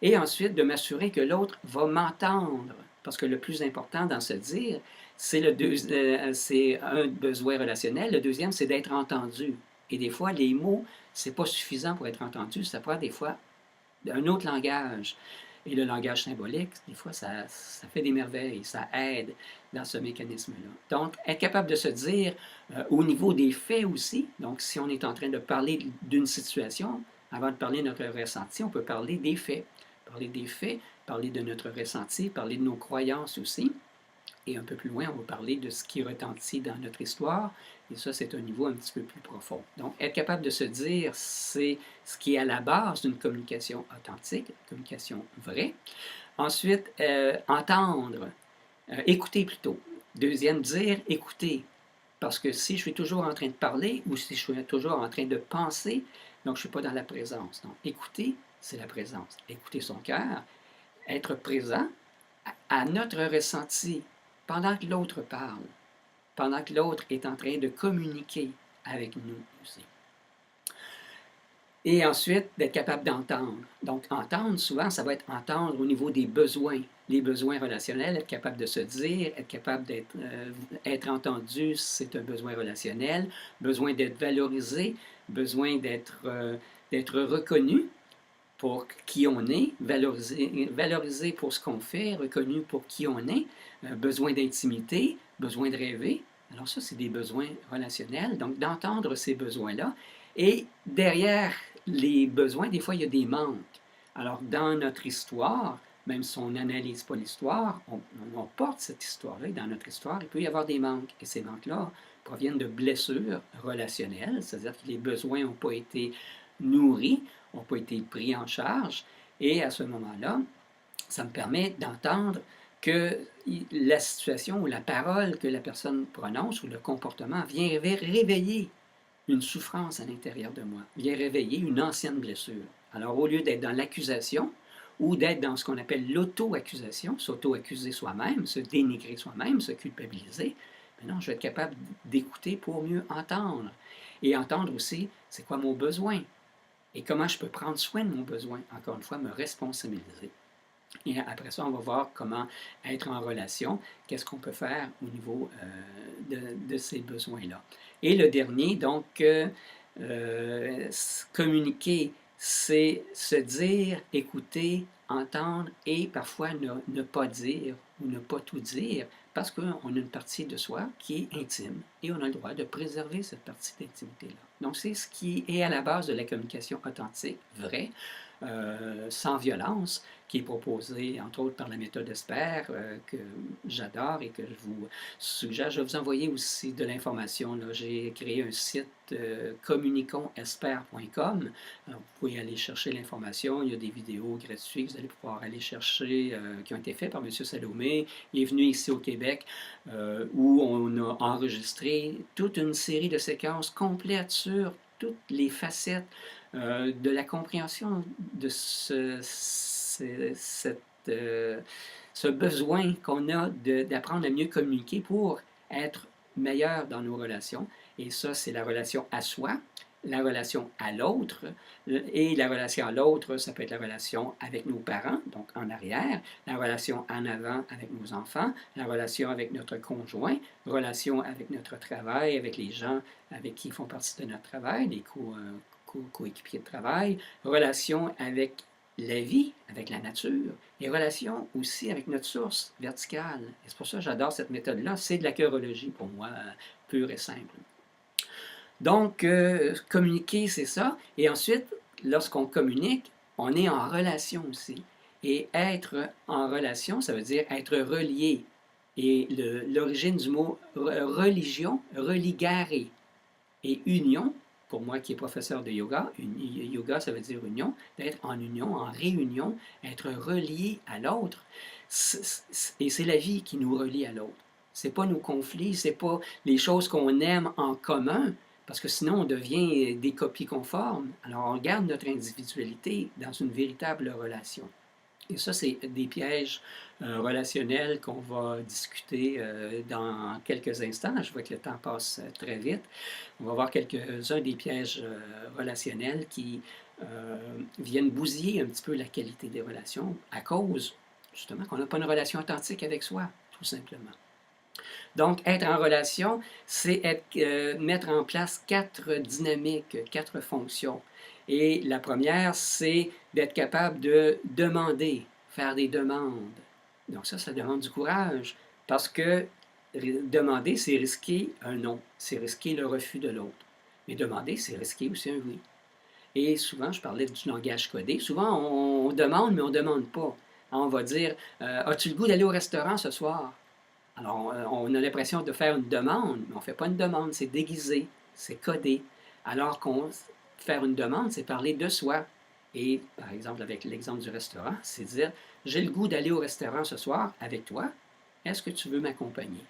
Speaker 2: Et ensuite, de m'assurer que l'autre va m'entendre. Parce que le plus important dans se dire, c'est un besoin relationnel. Le deuxième, c'est d'être entendu. Et des fois, les mots, c'est pas suffisant pour être entendu. Ça prend des fois un autre langage. Et le langage symbolique, des fois, ça fait des merveilles. Ça aide dans ce mécanisme-là. Donc, être capable de se dire au niveau des faits aussi. Donc, si on est en train de parler d'une situation, avant de parler de notre ressenti, on peut parler des faits. Parler des faits, parler de notre ressenti, parler de nos croyances aussi. Et un peu plus loin, on va parler de ce qui retentit dans notre histoire. Et ça, c'est un niveau un petit peu plus profond. Donc, être capable de se dire, c'est ce qui est à la base d'une communication authentique, une communication vraie. Ensuite, entendre, écouter plutôt. Deuxième, dire, écouter. Parce que si je suis toujours en train de parler ou si je suis toujours en train de penser, donc je ne suis pas dans la présence. Donc, écouter, c'est la présence. Écouter son cœur, être présent à notre ressenti pendant que l'autre parle, pendant que l'autre est en train de communiquer avec nous aussi. Et ensuite, d'être capable d'entendre. Donc, entendre, souvent, ça va être entendre au niveau des besoins, les besoins relationnels, être capable de se dire, être capable d'être entendu, c'est un besoin relationnel, besoin d'être valorisé, besoin d'être reconnu pour qui on est, valorisé pour ce qu'on fait, reconnu pour qui on est, besoin d'intimité, besoin de rêver. Alors ça, c'est des besoins relationnels. Donc, d'entendre ces besoins-là. Et derrière les besoins, des fois, il y a des manques. Alors, dans notre histoire, même si on n'analyse pas l'histoire, on porte cette histoire-là. Et dans notre histoire, il peut y avoir des manques. Et ces manques-là proviennent de blessures relationnelles, c'est-à-dire que les besoins n'ont pas été nourris, n'ont pas été pris en charge. Et à ce moment-là, ça me permet d'entendre que la situation ou la parole que la personne prononce ou le comportement vient réveiller une souffrance à l'intérieur de moi, vient réveiller une ancienne blessure. Alors, au lieu d'être dans l'accusation ou d'être dans ce qu'on appelle l'auto-accusation, s'auto-accuser soi-même, se dénigrer soi-même, se culpabiliser, maintenant, je vais être capable d'écouter pour mieux entendre. Et entendre aussi, c'est quoi mon besoin? Et comment je peux prendre soin de mon besoin? Encore une fois, me responsabiliser. Et après ça, on va voir comment être en relation, qu'est-ce qu'on peut faire au niveau de ces besoins-là. Et le dernier, donc, communiquer, c'est se dire, écouter, entendre et parfois ne pas dire ou ne pas tout dire parce qu'on a une partie de soi qui est intime et on a le droit de préserver cette partie d'intimité-là. Donc, c'est ce qui est à la base de la communication authentique, vraie, sans violence, qui est proposée entre autres par la méthode ESPER, que j'adore et que je vous suggère. Je vais vous envoyer aussi de l'information. J'ai créé un site communiquonsesper.com. Vous pouvez aller chercher l'information. Il y a des vidéos gratuites que vous allez pouvoir aller chercher qui ont été faites par M. Salomé. Il est venu ici au Québec où on a enregistré toute une série de séquences complètes sur toutes les facettes de la compréhension de ce besoin qu'on a d'apprendre à mieux communiquer pour être meilleur dans nos relations. Et ça, c'est la relation à soi, la relation à l'autre, et la relation à l'autre, ça peut être la relation avec nos parents, donc en arrière, la relation en avant avec nos enfants, la relation avec notre conjoint, relation avec notre travail, avec les gens avec qui font partie de notre travail, les coéquipiers de travail, relation avec la vie, avec la nature, et relation aussi avec notre source verticale. Et c'est pour ça que j'adore cette méthode-là. C'est de la chirologie pour moi, pure et simple. Donc, communiquer, c'est ça. Et ensuite, lorsqu'on communique, on est en relation aussi. Et être en relation, ça veut dire être relié. Et l'origine du mot religion, religare, et union, pour moi qui est professeur de yoga, yoga ça veut dire union, d'être en union, en réunion, être relié à l'autre. Et c'est la vie qui nous relie à l'autre. C'est pas nos conflits, c'est pas les choses qu'on aime en commun, parce que sinon on devient des copies conformes. Alors on garde notre individualité dans une véritable relation. Et ça, c'est des pièges relationnels qu'on va discuter dans quelques instants. Je vois que le temps passe très vite. On va voir quelques-uns des pièges relationnels qui viennent bousiller un petit peu la qualité des relations à cause, justement, qu'on n'a pas une relation authentique avec soi, tout simplement. Donc, être en relation, c'est mettre en place 4 dynamiques, 4 fonctions. Et la première, c'est d'être capable de demander, faire des demandes. Donc ça demande du courage, parce que demander, c'est risquer un non, c'est risquer le refus de l'autre. Mais demander, c'est risquer aussi un oui. Et souvent, je parlais du langage codé, souvent on demande, mais on ne demande pas. On va dire, as-tu le goût d'aller au restaurant ce soir? Alors, on a l'impression de faire une demande, mais on ne fait pas une demande, c'est déguisé, c'est codé. Alors qu'on faire une demande, c'est parler de soi. Et, par exemple, avec l'exemple du restaurant, c'est dire, j'ai le goût d'aller au restaurant ce soir avec toi, est-ce que tu veux m'accompagner?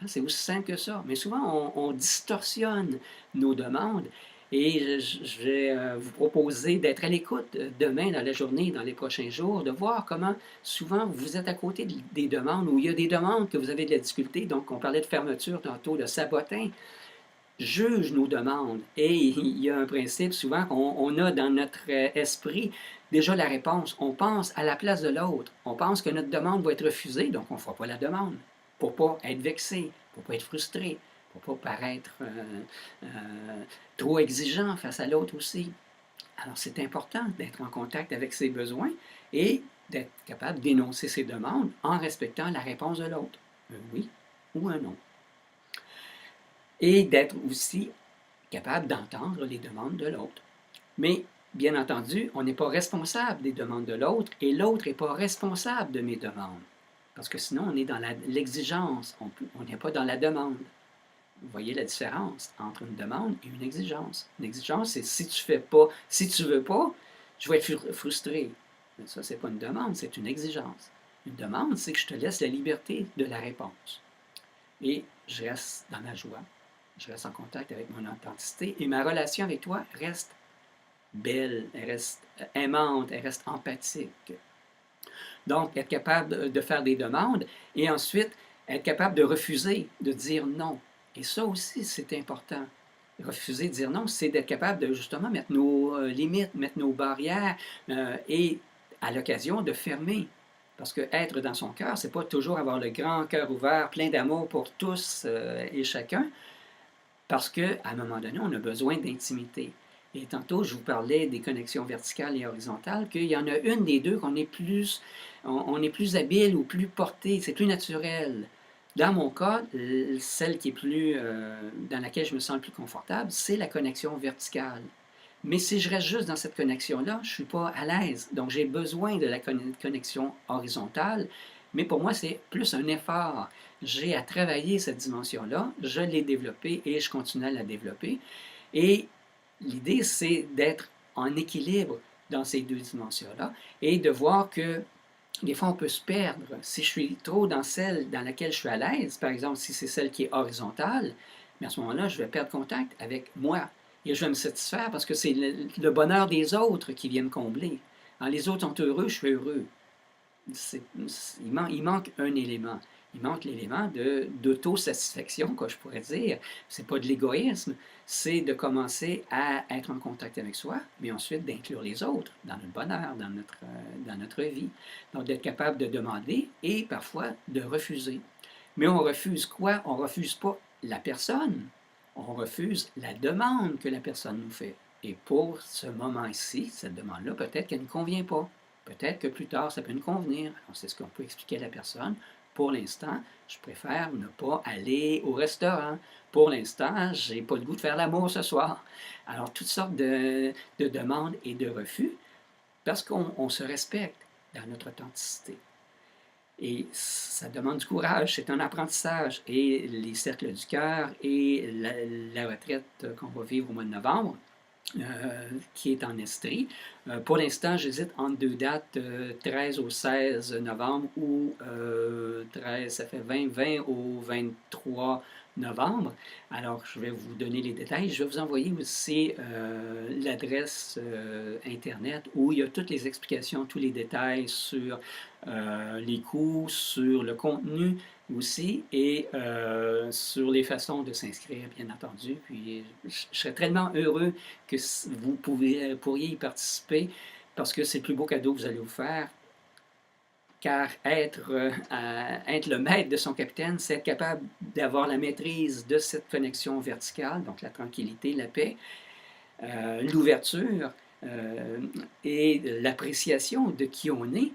Speaker 2: C'est aussi simple que ça. Mais souvent, on distorsionne nos demandes. Et je vais vous proposer d'être à l'écoute demain dans la journée, dans les prochains jours, de voir comment souvent vous êtes à côté des demandes, ou il y a des demandes que vous avez de la difficulté. Donc, on parlait de fermeture tantôt, de sabotin. Juge nos demandes. Et il y a un principe souvent qu'on a dans notre esprit déjà la réponse. On pense à la place de l'autre. On pense que notre demande va être refusée, donc on ne fera pas la demande pour ne pas être vexé, pour ne pas être frustré, pour ne pas paraître trop exigeant face à l'autre aussi. Alors c'est important d'être en contact avec ses besoins et d'être capable d'énoncer ses demandes en respectant la réponse de l'autre, un oui ou un non. Et d'être aussi capable d'entendre les demandes de l'autre. Mais, bien entendu, on n'est pas responsable des demandes de l'autre et l'autre n'est pas responsable de mes demandes. Parce que sinon, on est dans l'exigence, on n'est pas dans la demande. Vous voyez la différence entre une demande et une exigence. Une exigence, c'est si tu fais pas, si tu veux pas, je vais être frustré. Mais ça, c'est pas une demande, c'est une exigence. Une demande, c'est que je te laisse la liberté de la réponse. Et je reste dans ma joie, je reste en contact avec mon authenticité et ma relation avec toi reste belle, elle reste aimante, elle reste empathique. Donc, être capable de faire des demandes et ensuite être capable de refuser, de dire non. Et ça aussi, c'est important. Refuser de dire non, c'est d'être capable de justement mettre nos limites, mettre nos barrières et à l'occasion de fermer. Parce que être dans son cœur, c'est pas toujours avoir le grand cœur ouvert, plein d'amour pour tous et chacun, parce qu'à un moment donné, on a besoin d'intimité. Et tantôt, je vous parlais des connexions verticales et horizontales, qu'il y en a une des deux qu'on est plus, on est plus habile ou plus porté, c'est plus naturel. Dans mon cas, celle qui est plus, dans laquelle je me sens le plus confortable, c'est la connexion verticale. Mais si je reste juste dans cette connexion-là, je ne suis pas à l'aise. Donc, j'ai besoin de la connexion horizontale. Mais pour moi, c'est plus un effort. J'ai à travailler cette dimension-là. Je l'ai développée et je continue à la développer. Et l'idée, c'est d'être en équilibre dans ces deux dimensions-là et de voir que des fois, on peut se perdre. Si je suis trop dans celle dans laquelle je suis à l'aise, par exemple, si c'est celle qui est horizontale, mais à ce moment-là, je vais perdre contact avec moi. Et je vais me satisfaire parce que c'est le bonheur des autres qui vient me combler. Quand les autres sont heureux, je suis heureux. Il manque un élément. Il manque l'élément d'autosatisfaction, quoi, je pourrais dire. C'est pas de l'égoïsme, c'est de commencer à être en contact avec soi, mais ensuite d'inclure les autres dans notre bonheur, dans notre vie. Donc, d'être capable de demander et parfois de refuser. Mais on refuse quoi? On refuse pas la personne, on refuse la demande que la personne nous fait. Et pour ce moment-ci, cette demande-là, peut-être qu'elle ne convient pas. Peut-être que plus tard, ça peut nous convenir. Alors, c'est ce qu'on peut expliquer à la personne. Pour l'instant, je préfère ne pas aller au restaurant. Pour l'instant, je n'ai pas le goût de faire l'amour ce soir. Alors, toutes sortes de demandes et de refus, parce qu'on se respecte dans notre authenticité. Et ça demande du courage, c'est un apprentissage. Et les cercles du cœur et la retraite qu'on va vivre au mois de novembre, qui est en Estrie. Pour l'instant, j'hésite entre deux dates, 13 au 16 novembre ou 13, ça fait 20 au 23 novembre. Alors, je vais vous donner les détails. Je vais vous envoyer aussi l'adresse Internet où il y a toutes les explications, tous les détails sur les coûts, sur le contenu aussi et sur les façons de s'inscrire, bien entendu. Puis, je serais tellement heureux que vous pourriez y participer parce que c'est le plus beau cadeau que vous allez vous faire. Car être le maître de son capitaine, c'est être capable d'avoir la maîtrise de cette connexion verticale, donc la tranquillité, la paix, l'ouverture et l'appréciation de qui on est,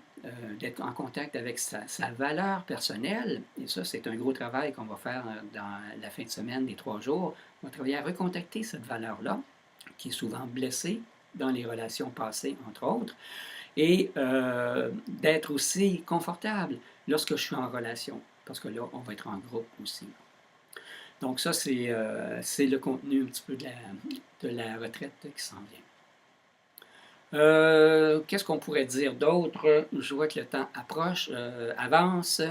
Speaker 2: d'être en contact avec sa valeur personnelle. Et ça, c'est un gros travail qu'on va faire dans la fin de semaine des 3 jours. On va travailler à recontacter cette valeur-là, qui est souvent blessée dans les relations passées, entre autres, et d'être aussi confortable lorsque je suis en relation, parce que là, on va être en groupe aussi. Donc ça, c'est le contenu un petit peu de la retraite qui s'en vient. Qu'est-ce qu'on pourrait dire d'autre? Je vois que le temps approche, avance.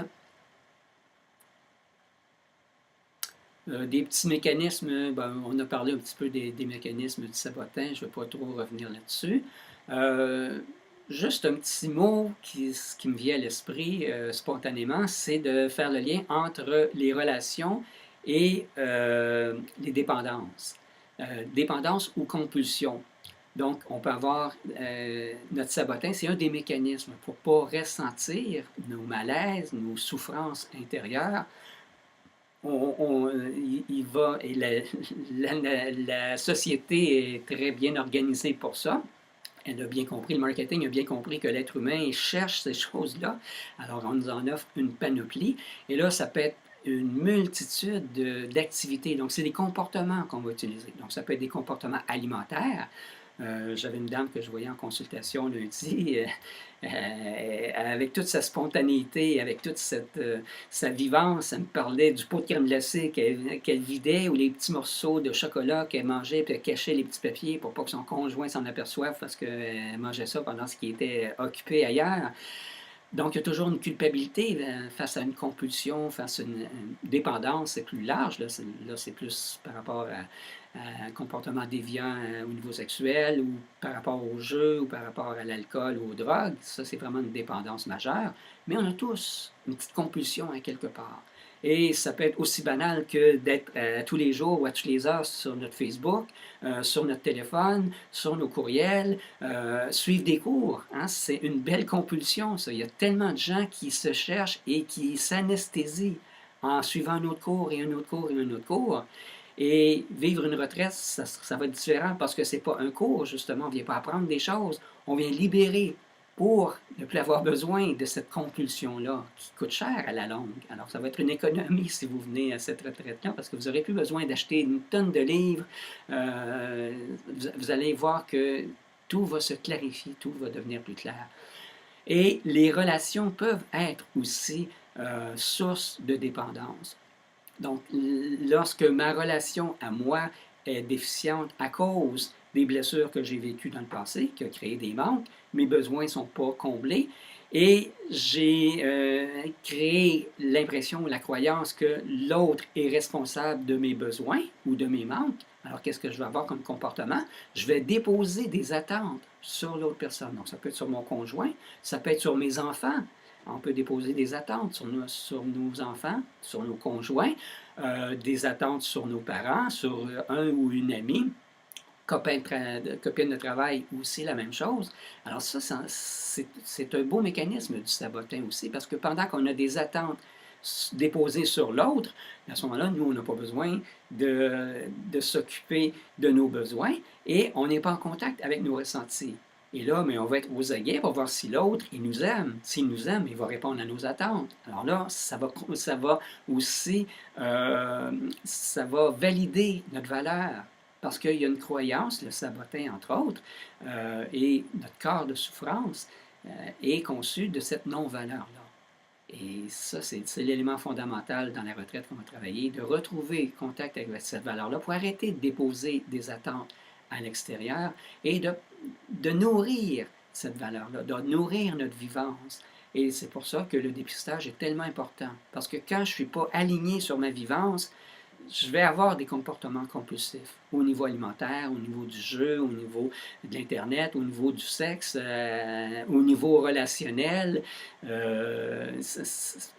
Speaker 2: Des petits mécanismes, ben, on a parlé un petit peu des mécanismes du sabotage, je ne vais pas trop revenir là-dessus. Juste un petit mot qui me vient à l'esprit spontanément, c'est de faire le lien entre les relations et les dépendances. Dépendance ou compulsion. Donc, on peut avoir notre sabotin, c'est un des mécanismes pour ne pas ressentir nos malaises, nos souffrances intérieures. Il va, et la société est très bien organisée pour ça. Elle a bien compris, le marketing a bien compris que l'être humain cherche ces choses-là. Alors, on nous en offre une panoplie. Et là, ça peut être une multitude d'activités. Donc, c'est des comportements qu'on va utiliser. Donc, ça peut être des comportements alimentaires. J'avais une dame que je voyais en consultation lundi, avec toute sa spontanéité, avec toute sa vivance. Elle me parlait du pot de crème glacée qu'elle vidait ou les petits morceaux de chocolat qu'elle mangeait puis elle cachait les petits papiers pour pas que son conjoint s'en aperçoive parce qu'elle mangeait ça pendant ce qui était occupé ailleurs. Donc, il y a toujours une culpabilité face à une compulsion, face à une dépendance, c'est plus large. Là, c'est plus par rapport à un comportement déviant au niveau sexuel ou par rapport au jeu ou par rapport à l'alcool ou aux drogues. Ça, c'est vraiment une dépendance majeure. Mais on a tous une petite compulsion à quelque part. Et ça peut être aussi banal que d'être tous les jours ou à toutes les heures sur notre Facebook, sur notre téléphone, sur nos courriels, suivre des cours. Hein? C'est une belle compulsion, ça. Il y a tellement de gens qui se cherchent et qui s'anesthésient en suivant un autre cours et un autre cours et un autre cours. Et vivre une retraite, ça va être différent parce que c'est pas un cours, justement. On ne vient pas apprendre des choses. On vient libérer pour ne plus avoir besoin de cette compulsion-là qui coûte cher à la longue. Alors, ça va être une économie si vous venez à cette retraite-là parce que vous n'aurez plus besoin d'acheter une tonne de livres. Vous allez voir que tout va se clarifier, tout va devenir plus clair. Et les relations peuvent être aussi source de dépendance. Donc, lorsque ma relation à moi est déficiente à cause des blessures que j'ai vécues dans le passé, qui a créé des manques, mes besoins ne sont pas comblés, et j'ai créé l'impression ou la croyance que l'autre est responsable de mes besoins ou de mes manques. Alors, qu'est-ce que je vais avoir comme comportement? Je vais déposer des attentes sur l'autre personne. Donc, ça peut être sur mon conjoint, ça peut être sur mes enfants. On peut déposer des attentes sur nos enfants, sur nos conjoints, des attentes sur nos parents, sur un ou une amie, copine de travail aussi la même chose. Alors ça, c'est un beau mécanisme du sabotin aussi, parce que pendant qu'on a des attentes déposées sur l'autre, à ce moment-là, nous, on n'a pas besoin de s'occuper de nos besoins et on n'est pas en contact avec nos ressentis. Et là, mais on va être aux aguets pour voir si l'autre, il nous aime. S'il nous aime, il va répondre à nos attentes. Alors là, ça va aussi, ça va valider notre valeur. Parce qu'il y a une croyance, le sabotin entre autres, et notre corps de souffrance est conçu de cette non-valeur-là. Et ça, c'est l'élément fondamental dans la retraite qu'on va travailler, de retrouver contact avec cette valeur-là pour arrêter de déposer des attentes à l'extérieur et de nourrir cette valeur-là, de nourrir notre vivance. Et c'est pour ça que le dépistage est tellement important. Parce que quand je ne suis pas aligné sur ma vivance, je vais avoir des comportements compulsifs au niveau alimentaire, au niveau du jeu, au niveau de l'Internet, au niveau du sexe, au niveau relationnel. Notre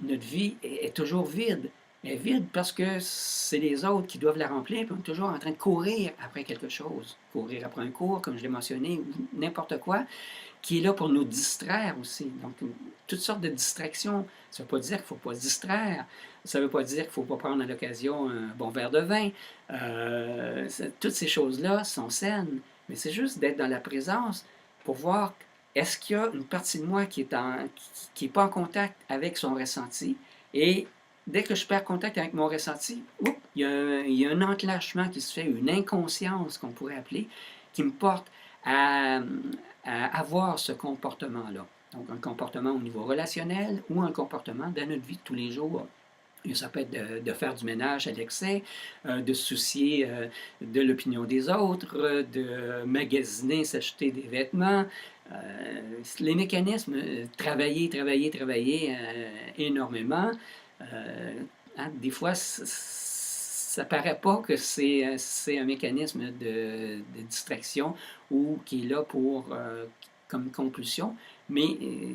Speaker 2: vie est toujours vide. Elle est vide parce que c'est les autres qui doivent la remplir, puis on est toujours en train de courir après quelque chose. Courir après un cours, comme je l'ai mentionné, ou n'importe quoi, qui est là pour nous distraire aussi. Donc, toutes sortes de distractions. Ça ne veut pas dire qu'il ne faut pas se distraire. Ça ne veut pas dire qu'il ne faut pas prendre à l'occasion un bon verre de vin. Toutes ces choses-là sont saines. Mais c'est juste d'être dans la présence pour voir est-ce qu'il y a une partie de moi qui est pas en contact avec son ressenti. Et dès que je perds contact avec mon ressenti, il y a un enclenchement qui se fait, une inconscience qu'on pourrait appeler, qui me porte à avoir ce comportement-là. Donc, un comportement au niveau relationnel ou un comportement dans notre vie de tous les jours. Et ça peut être de faire du ménage à l'excès, de se soucier de l'opinion des autres, de magasiner, s'acheter des vêtements. Les mécanismes, travailler énormément. Des fois, ça ne paraît pas que c'est un mécanisme de distraction ou qui est là pour comme compulsion, mais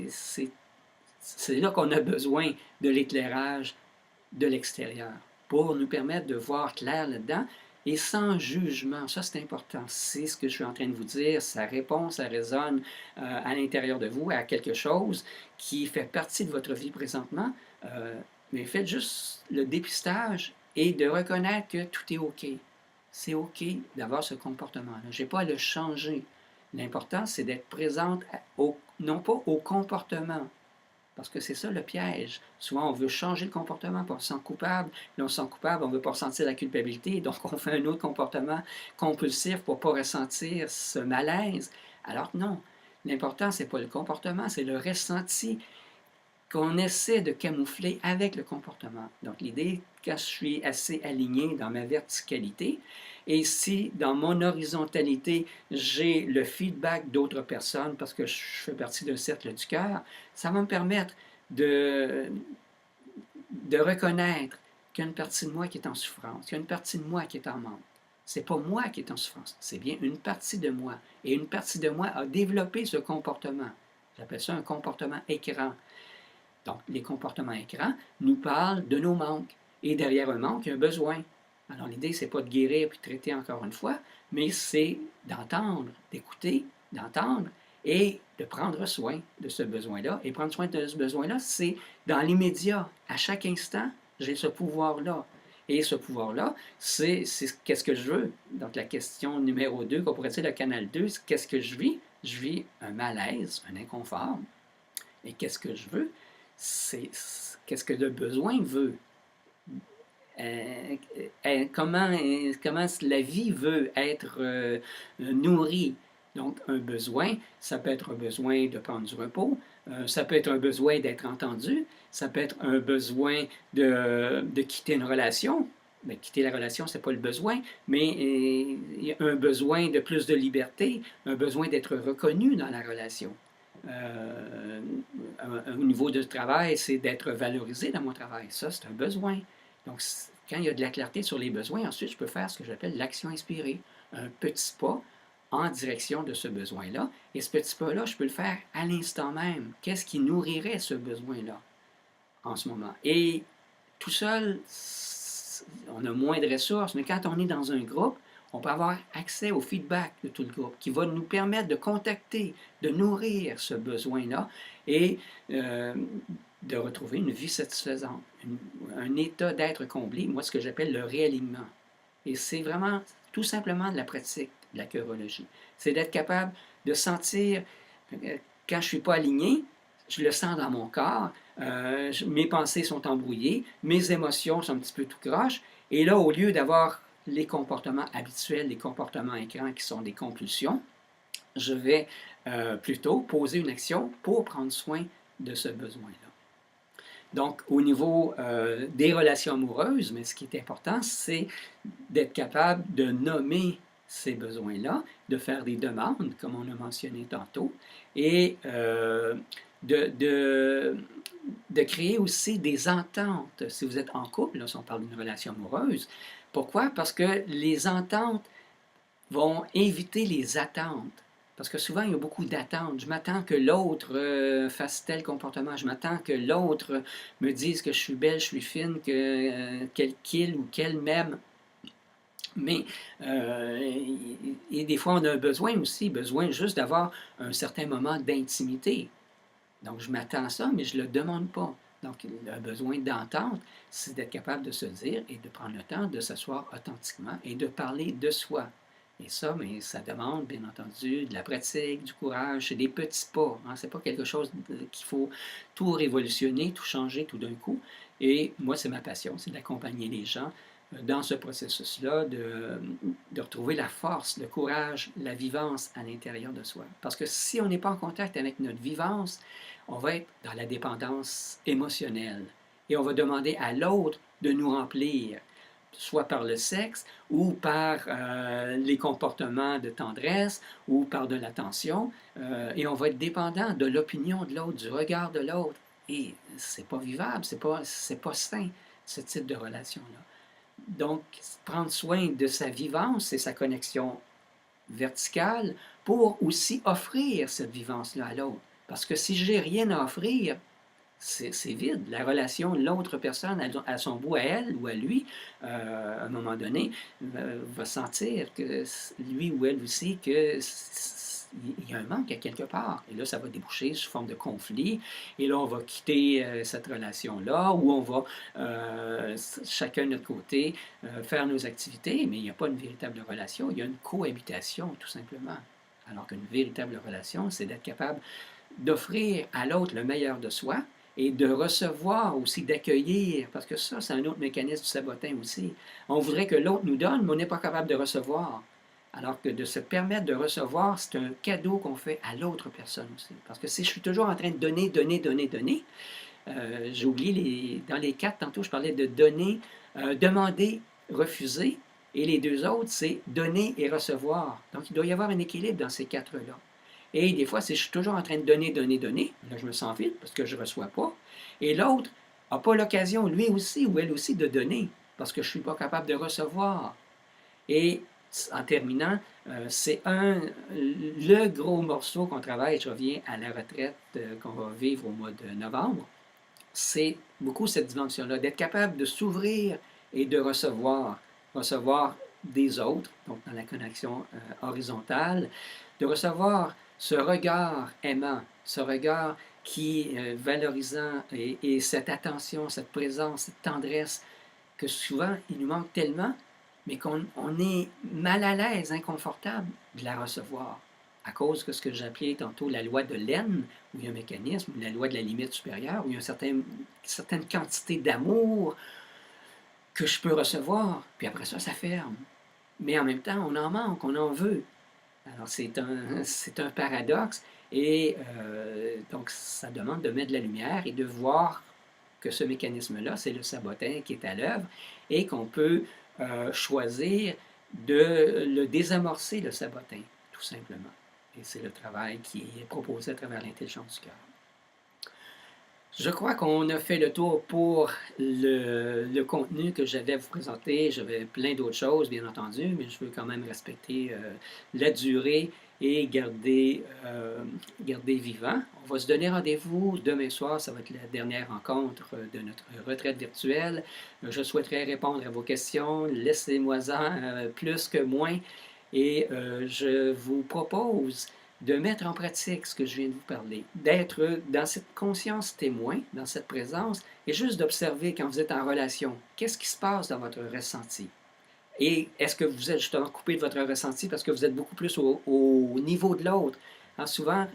Speaker 2: c'est là qu'on a besoin de l'éclairage de l'extérieur pour nous permettre de voir clair là-dedans et sans jugement. Ça, c'est important. C'est ce que je suis en train de vous dire. Ça répond, ça résonne à l'intérieur de vous à quelque chose qui fait partie de votre vie présentement. Mais faites juste le dépistage et de reconnaître que tout est OK. C'est OK d'avoir ce comportement-là. Je n'ai pas à le changer. L'important, c'est d'être présente non pas au comportement, parce que c'est ça le piège. Souvent, on veut changer le comportement, puis on se sent coupable. Là, on se sent coupable, on ne veut pas ressentir la culpabilité, donc on fait un autre comportement compulsif pour ne pas ressentir ce malaise. Alors non, l'important, ce n'est pas le comportement, c'est le ressenti qu'on essaie de camoufler avec le comportement. Donc l'idée, quand je suis assez aligné dans ma verticalité, et si dans mon horizontalité, j'ai le feedback d'autres personnes, parce que je fais partie d'un cercle du cœur, ça va me permettre de reconnaître qu'il y a une partie de moi qui est en souffrance, qu'il y a une partie de moi qui est en manque. Ce n'est pas moi qui est en souffrance, c'est bien une partie de moi. Et une partie de moi a développé ce comportement. J'appelle ça un comportement écran. Donc, les comportements écrans nous parlent de nos manques. Et derrière un manque, il y a un besoin. Alors, l'idée, ce n'est pas de guérir puis de traiter encore une fois, mais c'est d'entendre, d'écouter, d'entendre et de prendre soin de ce besoin-là. Et prendre soin de ce besoin-là, c'est dans l'immédiat. À chaque instant, j'ai ce pouvoir-là. Et ce pouvoir-là, c'est qu'est-ce que je veux. Donc, la question numéro 2, qu'on pourrait dire le canal 2, c'est qu'est-ce que je vis? je vis un malaise, un inconfort. Et qu'est-ce que je veux? C'est qu'est-ce que le besoin veut? Comment la vie veut être nourrie. Donc, un besoin, ça peut être un besoin de prendre du repos, ça peut être un besoin d'être entendu, ça peut être un besoin de quitter une relation. Mais quitter la relation, ce n'est pas le besoin, mais il y a un besoin de plus de liberté, un besoin d'être reconnu dans la relation. Au niveau du travail, c'est d'être valorisé dans mon travail. Ça, c'est un besoin. Donc, quand il y a de la clarté sur les besoins, ensuite, je peux faire ce que j'appelle l'action inspirée. Un petit pas en direction de ce besoin-là. Et ce petit pas-là, je peux le faire à l'instant même. Qu'est-ce qui nourrirait ce besoin-là en ce moment? Et tout seul, on a moins de ressources, mais quand on est dans un groupe, on peut avoir accès au feedback de tout le groupe qui va nous permettre de contacter, de nourrir ce besoin-là et de retrouver une vie satisfaisante, un état d'être comblé, moi ce que j'appelle le réalignement. Et c'est vraiment tout simplement de la pratique de la chirologie. C'est d'être capable de sentir, quand je ne suis pas aligné, je le sens dans mon corps, mes pensées sont embrouillées, mes émotions sont un petit peu tout croche, et là, au lieu d'avoir les comportements habituels, les comportements écrans qui sont des compulsions, je vais plutôt poser une action pour prendre soin de ce besoin-là. Donc, au niveau des relations amoureuses, mais ce qui est important, c'est d'être capable de nommer ces besoins-là, de faire des demandes, comme on a mentionné tantôt, et de créer aussi des ententes. Si vous êtes en couple, là, si on parle d'une relation amoureuse, pourquoi? Parce que les ententes vont éviter les attentes. Parce que souvent, il y a beaucoup d'attentes. Je m'attends que l'autre fasse tel comportement. Je m'attends que l'autre me dise que je suis belle, je suis fine, qu'elle kill ou qu'elle m'aime. Mais et des fois, on a besoin aussi, besoin juste d'avoir un certain moment d'intimité. Donc, je m'attends à ça, mais je ne le demande pas. Donc, le besoin d'entente, c'est d'être capable de se dire et de prendre le temps de s'asseoir authentiquement et de parler de soi. Et ça, mais ça demande, bien entendu, de la pratique, du courage, c'est des petits pas. Hein? Ce n'est pas quelque chose qu'il faut tout révolutionner, tout changer tout d'un coup. Et moi, c'est ma passion, c'est d'accompagner les gens dans ce processus-là, de retrouver la force, le courage, la vivance à l'intérieur de soi. Parce que si on n'est pas en contact avec notre vivance, on va être dans la dépendance émotionnelle. Et on va demander à l'autre de nous remplir, soit par le sexe, ou par les comportements de tendresse, ou par de l'attention. Et on va être dépendant de l'opinion de l'autre, du regard de l'autre. Et c'est pas vivable, c'est pas sain, ce type de relation-là. Donc, prendre soin de sa vivance et sa connexion verticale pour aussi offrir cette vivance-là à l'autre. Parce que si j'ai rien à offrir, c'est vide. La relation, l'autre personne, à son bout à elle ou à lui, à un moment donné, va sentir que lui ou elle aussi, que il y a un manque à quelque part. Et là, ça va déboucher sous forme de conflit. Et là, on va quitter cette relation-là, ou on va chacun de notre côté faire nos activités, mais il n'y a pas une véritable relation, il y a une cohabitation, tout simplement. Alors qu'une véritable relation, c'est d'être capable d'offrir à l'autre le meilleur de soi et de recevoir aussi, d'accueillir, parce que ça, c'est un autre mécanisme du sabotage aussi. On voudrait que l'autre nous donne, mais on n'est pas capable de recevoir. Alors que de se permettre de recevoir, c'est un cadeau qu'on fait à l'autre personne aussi. Parce que si je suis toujours en train de donner, j'ai oublié, dans les quatre, tantôt je parlais de donner, demander, refuser, et les deux autres, c'est donner et recevoir. Donc il doit y avoir un équilibre dans ces quatre-là. Et des fois, si je suis toujours en train de donner, là je me sens vide parce que je ne reçois pas. Et l'autre n'a pas l'occasion, lui aussi ou elle aussi, de donner parce que je ne suis pas capable de recevoir. Et en terminant, c'est le gros morceau qu'on travaille, je reviens à la retraite qu'on va vivre au mois de novembre, c'est beaucoup cette dimension-là, d'être capable de s'ouvrir et de recevoir des autres, donc dans la connexion horizontale, de recevoir ce regard aimant, ce regard qui valorisant et cette attention, cette présence, cette tendresse que souvent il nous manque tellement, mais qu'on est mal à l'aise, inconfortable de la recevoir. à cause de ce que j'ai appelé tantôt la loi de Lenn, où il y a un mécanisme, ou la loi de la limite supérieure, où il y a une certaine quantité d'amour que je peux recevoir, puis après ça, ça ferme. Mais en même temps, on en manque, on en veut. Alors, c'est un paradoxe, et donc ça demande de mettre de la lumière et de voir que ce mécanisme-là, c'est le sabotin qui est à l'œuvre, et qu'on peut choisir de le désamorcer, le sabotin, tout simplement. Et c'est le travail qui est proposé à travers l'intelligence du cœur. Je crois qu'on a fait le tour pour le contenu que j'avais à vous présenter. J'avais plein d'autres choses, bien entendu, mais je veux quand même respecter la durée et garder vivant. On va se donner rendez-vous demain soir. Ça va être la dernière rencontre de notre retraite virtuelle. Je souhaiterais répondre à vos questions. Laissez-moi-en plus que moins. Et je vous propose de mettre en pratique ce que je viens de vous parler, d'être dans cette conscience témoin, dans cette présence, et juste d'observer quand vous êtes en relation, qu'est-ce qui se passe dans votre ressenti. Et est-ce que vous êtes justement coupé de votre ressenti parce que vous êtes beaucoup plus au niveau de l'autre? Hein, souvent,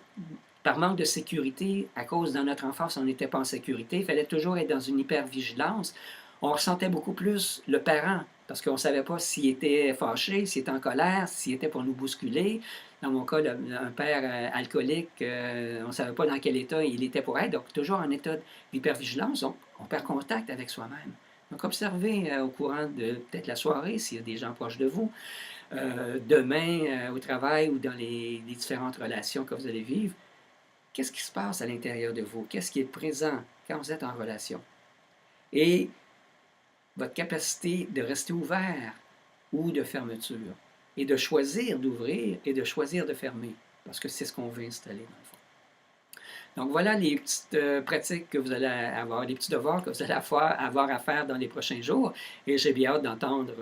Speaker 2: par manque de sécurité, à cause dans notre enfance, on n'était pas en sécurité, il fallait toujours être dans une hypervigilance. On ressentait beaucoup plus le parent, parce qu'on ne savait pas s'il était fâché, s'il était en colère, s'il était pour nous bousculer. Dans mon cas, un père alcoolique, on ne savait pas dans quel état il était pour être, donc toujours en état d'hypervigilance, on perd contact avec soi-même. Donc observez au courant de peut-être la soirée, s'il y a des gens proches de vous, demain au travail ou dans les différentes relations que vous allez vivre, qu'est-ce qui se passe à l'intérieur de vous? Qu'est-ce qui est présent quand vous êtes en relation? Et votre capacité de rester ouvert ou de fermeture, et de choisir d'ouvrir et de choisir de fermer, parce que c'est ce qu'on veut installer dans le fond. Donc voilà les petites pratiques que vous allez avoir, les petits devoirs que vous allez avoir à faire dans les prochains jours, et j'ai bien hâte d'entendre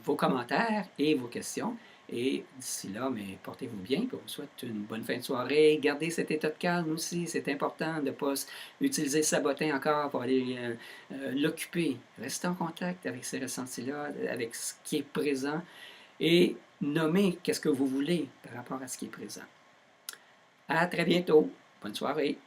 Speaker 2: vos commentaires et vos questions. Et d'ici là, mais portez-vous bien, puis on vous souhaite une bonne fin de soirée. Gardez cet état de calme aussi, c'est important de ne pas utiliser sabotin encore pour aller l'occuper. Restez en contact avec ces ressentis-là, avec ce qui est présent, et nommer qu'est-ce que vous voulez par rapport à ce qui est présent. À très bientôt. Bonne soirée.